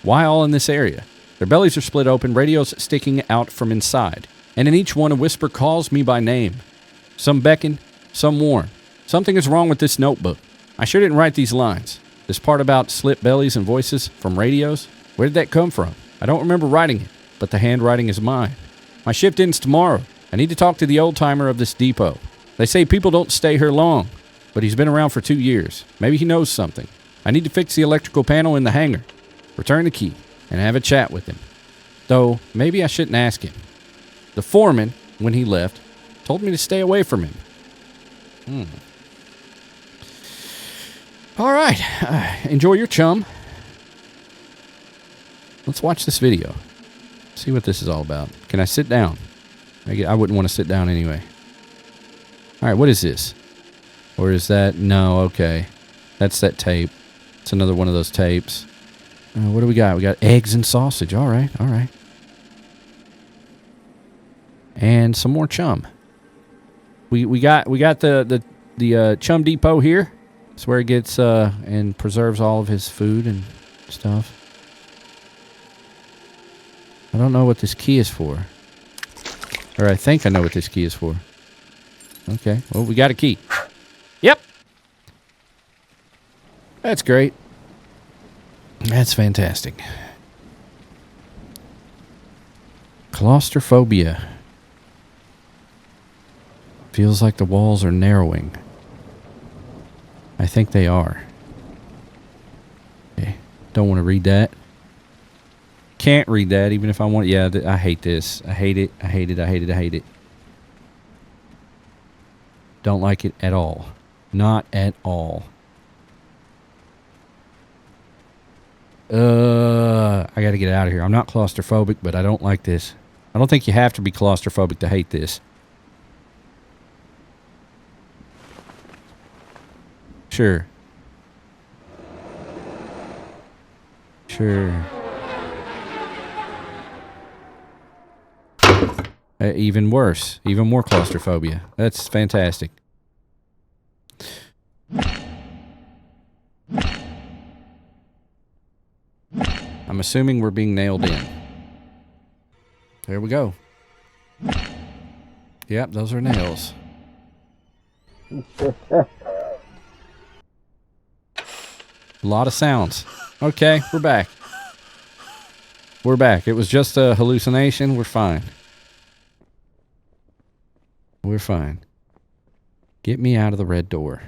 Why all in this area? Their bellies are split open, radios sticking out from inside. And in each one, a whisper calls me by name. Some beckon, some warn. Something is wrong with this notebook. I sure didn't write these lines. This part about slit bellies and voices from radios, where did that come from? I don't remember writing it, but the handwriting is mine. My shift ends tomorrow. I need to talk to the old-timer of this depot. They say people don't stay here long, but he's been around for 2 years. Maybe he knows something. I need to fix the electrical panel in the hangar, return the key, and have a chat with him. Though, maybe I shouldn't ask him. The foreman, when he left, told me to stay away from him. All right. Enjoy your chum. Let's watch this video. See what this is all about. Can I sit down? I wouldn't want to sit down anyway. All right, what is this? Or is that... No, okay. That's that tape. It's another one of those tapes. What do we got? We got eggs and sausage. All right, all right. And some more chum. We got the chum depot here. It's where he gets and preserves all of his food and stuff. I don't know what this key is for. Or I think I know what this key is for. Okay, well, we got a key. Yep. That's great. That's fantastic. Claustrophobia. Feels like the walls are narrowing. I think they are. Don't want to read that. Can't read that even if I want. Yeah, I hate this. I hate it. I hate it. I hate it. I hate it. Don't like it at all. Not at all. I gotta get out of here. I'm not claustrophobic, but I don't like this. I don't think you have to be claustrophobic to hate this. Sure. Sure. Even worse. Even more claustrophobia. That's fantastic. I'm assuming we're being nailed in. There we go. Yep, those are nails. A lot of sounds. Okay, we're back. We're back. It was just a hallucination. We're fine. We're fine. Get me out of the red door.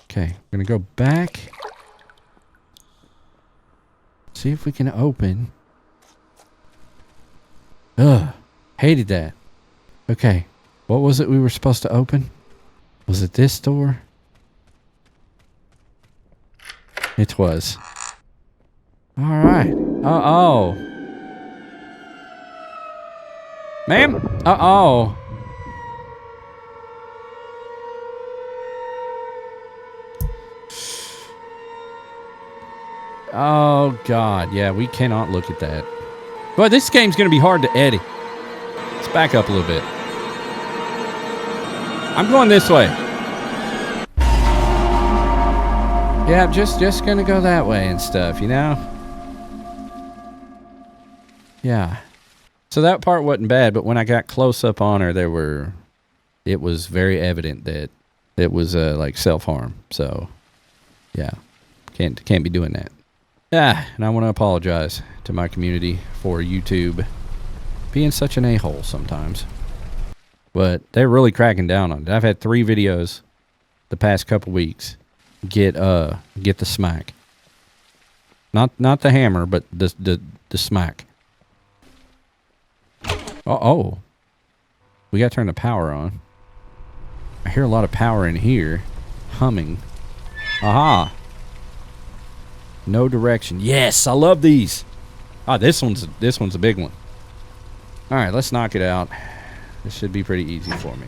Okay, I'm gonna go back. See if we can open. Ugh, hated that. Okay, what was it we were supposed to open? Was it this door? It was. Alright. Uh-oh. Ma'am? Uh-oh. Oh, God. Yeah, we cannot look at that. Boy, this game's going to be hard to edit. Let's back up a little bit. I'm going this way. Yeah, I'm just going to go that way and stuff, you know? Yeah. So that part wasn't bad, but when I got close up on her, it was very evident that it was like self-harm. So, yeah. Can't be doing that. Yeah, and I want to apologize to my community for YouTube being such an a-hole sometimes. But they're really cracking down on it. I've had 3 videos the past couple weeks get the smack. Not the hammer, but the smack. Oh. We got to turn the power on. I hear a lot of power in here. Humming. Aha. No direction. Yes, I love these. Ah, this one's a big one. All right, let's knock it out. This should be pretty easy for me.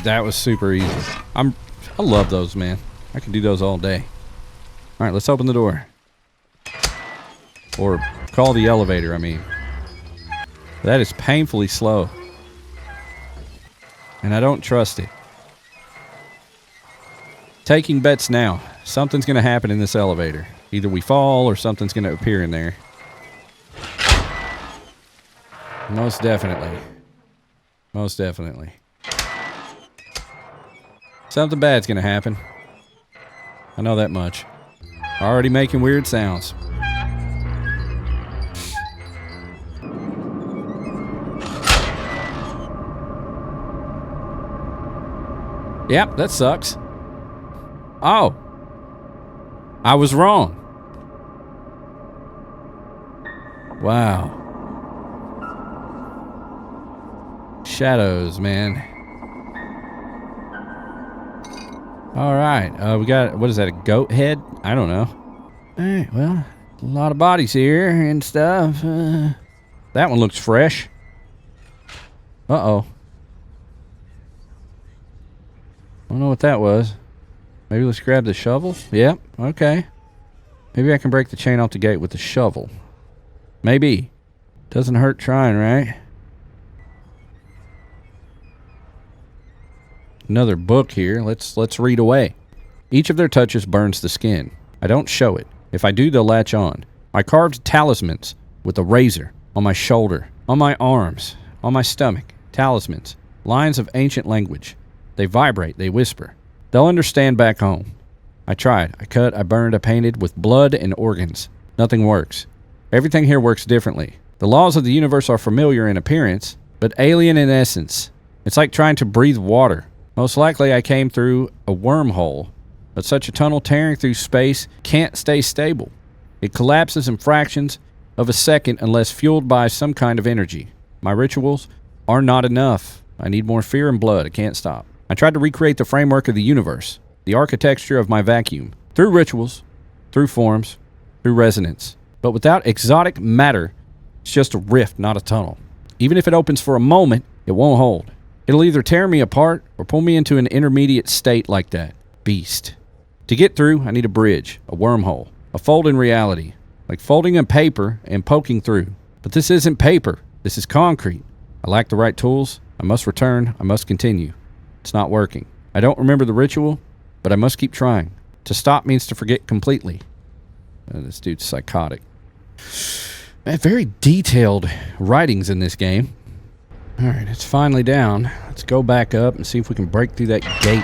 That was super easy. I love those, man. I can do those all day. All right, let's open the door. Or call the elevator, I mean. That is painfully slow. And I don't trust it. Taking bets now. Something's going to happen in this elevator. Either we fall or something's going to appear in there. Most definitely. Most definitely. Something bad's going to happen. I know that much. Already making weird sounds. Yep, that sucks. Oh. I was wrong. Wow. Shadows, man. All right. We got, what is that, a goat head? I don't know. All right, well, a lot of bodies here and stuff. That one looks fresh. Uh-oh. I don't know what that was. Maybe let's grab the shovel? Yep, okay. Maybe I can break the chain off the gate with the shovel. Maybe. Doesn't hurt trying, right? Another book here. Let's read away. Each of their touches burns the skin. I don't show it. If I do, they'll latch on. I carved talismans with a razor on my shoulder, on my arms, on my stomach. Talismans. Lines of ancient language. They vibrate, they whisper. They'll understand back home. I tried. I cut, I burned, I painted with blood and organs. Nothing works. Everything here works differently. The laws of the universe are familiar in appearance, but alien in essence. It's like trying to breathe water. Most likely I came through a wormhole, but such a tunnel tearing through space can't stay stable. It collapses in fractions of a second unless fueled by some kind of energy. My rituals are not enough. I need more fear and blood. I can't stop. I tried to recreate the framework of the universe, the architecture of my vacuum, through rituals, through forms, through resonance. But without exotic matter, it's just a rift, not a tunnel. Even if it opens for a moment, it won't hold. It'll either tear me apart or pull me into an intermediate state like that. Beast. To get through, I need a bridge, a wormhole, a fold in reality, like folding a paper and poking through. But this isn't paper. This is concrete. I lack the right tools. I must return. I must continue. It's not working. I don't remember the ritual, but I must keep trying. To stop means to forget completely. This dude's psychotic. Man, very detailed writings in this game. All right, it's finally down. Let's go back up and see if we can break through that gate.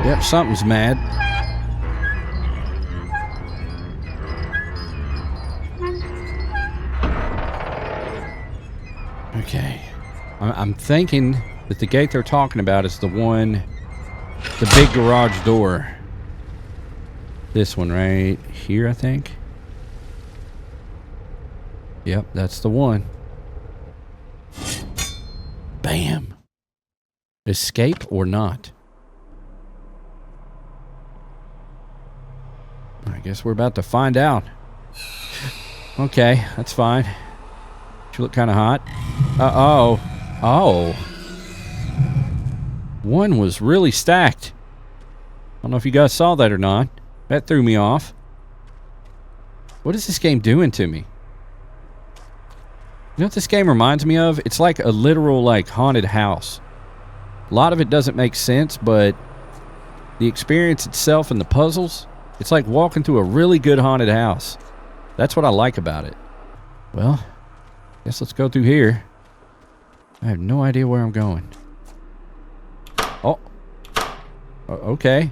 Yep, something's mad. Okay. I'm thinking that the gate they're talking about is the one, the big garage door. This one right here, I think. Yep, that's the one. Bam. Escape or not? I guess we're about to find out. Okay, that's fine. You look kind of hot. Uh-oh. Oh. One was really stacked. I don't know if you guys saw that or not. That threw me off. What is this game doing to me? You know what this game reminds me of? It's like a literal, like, haunted house. A lot of it doesn't make sense, but the experience itself and the puzzles, it's like walking through a really good haunted house. That's what I like about it. Well, guess let's go through here. I have no idea where I'm going. Oh. Okay.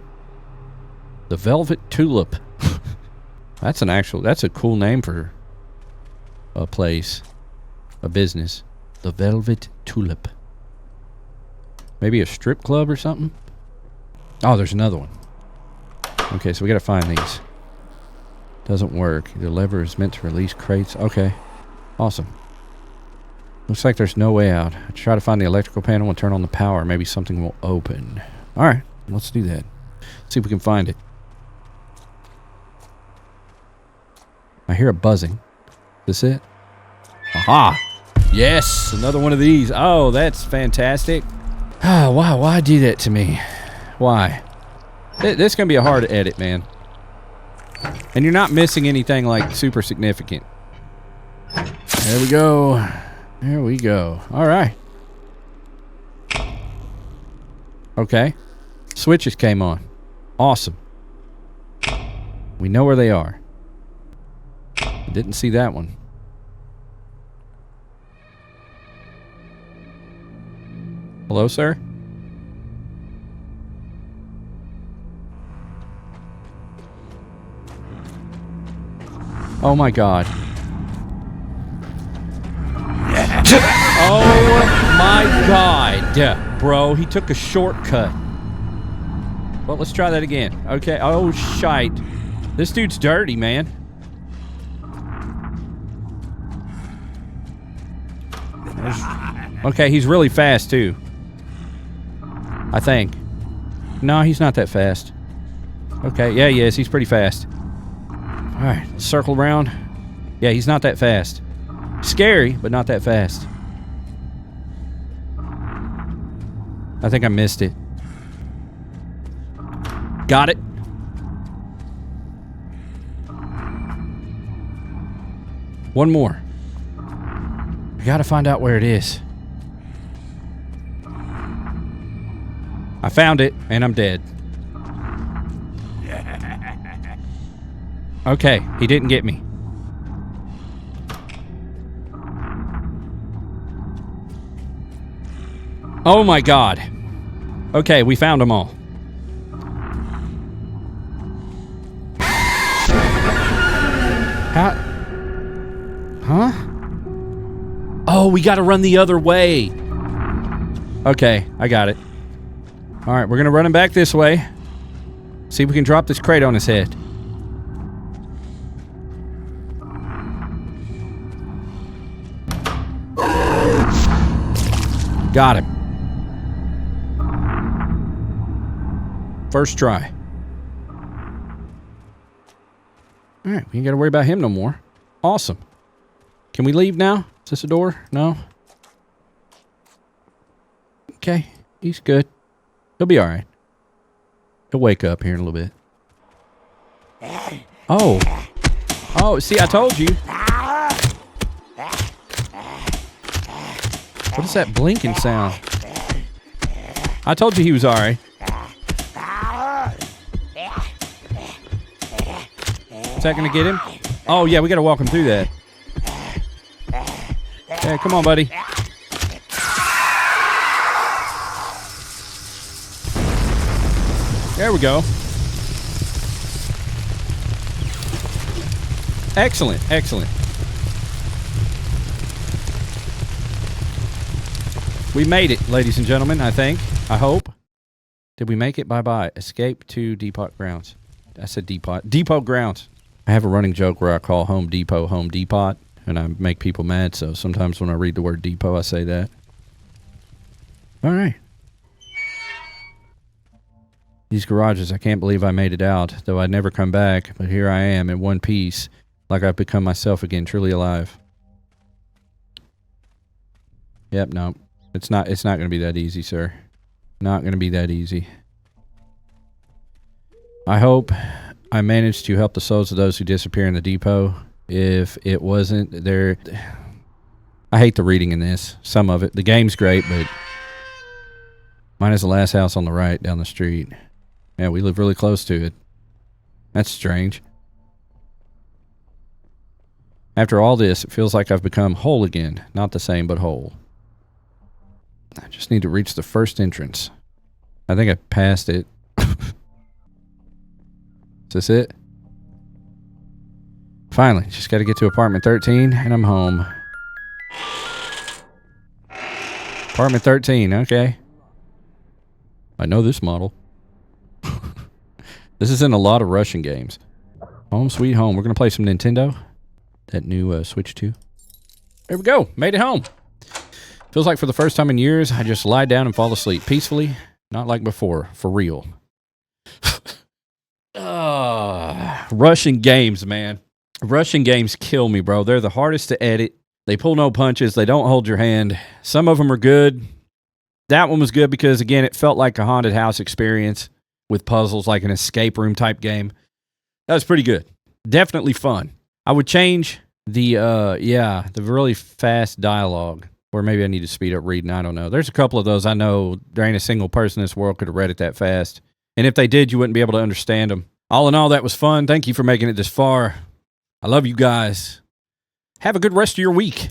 The Velvet Tulip. That's a cool name for a place. A business. The Velvet Tulip. Maybe a strip club or something? Oh, there's another one. Okay, so we gotta find these. Doesn't work. The lever is meant to release crates. Okay. Awesome. Looks like there's no way out. I try to find the electrical panel and turn on the power. Maybe something will open. Alright, let's do that. See if we can find it. I hear a buzzing. Is this it? Aha! Yes! Another one of these. Oh, that's fantastic. Ah, why do that to me? Why? This is going to be a hard edit, man. And you're not missing anything, like, super significant. There we go. There we go. Alright. Okay. Switches came on. Awesome. We know where they are. Didn't see that one. Hello, sir? Oh my god. Oh my god. Bro, he took a shortcut. Well, let's try that again. Okay. Oh, shite. This dude's dirty, man. Okay, he's really fast, too. I think. No, he's not that fast. Okay, yeah, he is. He's pretty fast. Alright, let's circle around. Yeah, he's not that fast. Scary, but not that fast. I think I missed it. Got it. One more. I gotta find out where it is. I found it, and I'm dead. Okay, he didn't get me. Oh my god. Okay, we found them all. Huh? Oh, we got to run the other way. Okay, I got it. All right, we're going to run him back this way. See if we can drop this crate on his head. Got him. First try. All right, we ain't got to worry about him no more. Awesome. Can we leave now? Is this a door? No? Okay, he's good. He'll be all right. He'll wake up here in a little bit. Oh. Oh, see, I told you. What is that blinking sound? I told you he was all right. Is that going to get him? Oh, yeah, we got to walk him through that. Yeah, come on, buddy. There we go. Excellent, excellent. We made it, ladies and gentlemen, I think. I hope. Did we make it? Bye-bye. Escape to Depot Grounds. I said Depot. Depot Grounds. I have a running joke where I call Home Depot Home Depot, and I make people mad, so sometimes when I read the word depot, I say that. All right. These garages, I can't believe I made it out, though I'd never come back, but here I am in one piece, like I've become myself again, truly alive. Yep, no. It's not going to be that easy, sir. Not going to be that easy. I hope I managed to help the souls of those who disappear in the depot. If it wasn't there... I hate the reading in this. Some of it. The game's great, but... Mine is the last house on the right down the street. Yeah, we live really close to it. That's strange. After all this, it feels like I've become whole again. Not the same, but whole. I just need to reach the first entrance. I think I passed it. Is this it? Finally, just got to get to apartment 13 and I'm home. Apartment 13, okay. I know this model. This is in a lot of Russian games. Home sweet home. We're going to play some Nintendo. That new Switch 2. There we go. Made it home. Feels like for the first time in years, I just lie down and fall asleep peacefully. Not like before. For real. Russian games, man. Russian games kill me, bro. They're the hardest to edit. They pull no punches. They don't hold your hand. Some of them are good. That one was good because, again, it felt like a haunted house experience with puzzles, like an escape room type game. That was pretty good. Definitely fun. I would change the really fast dialogue. Or maybe I need to speed up reading. I don't know. There's a couple of those I know there ain't a single person in this world could have read it that fast. And if they did, you wouldn't be able to understand them. All in all, that was fun. Thank you for making it this far. I love you guys. Have a good rest of your week.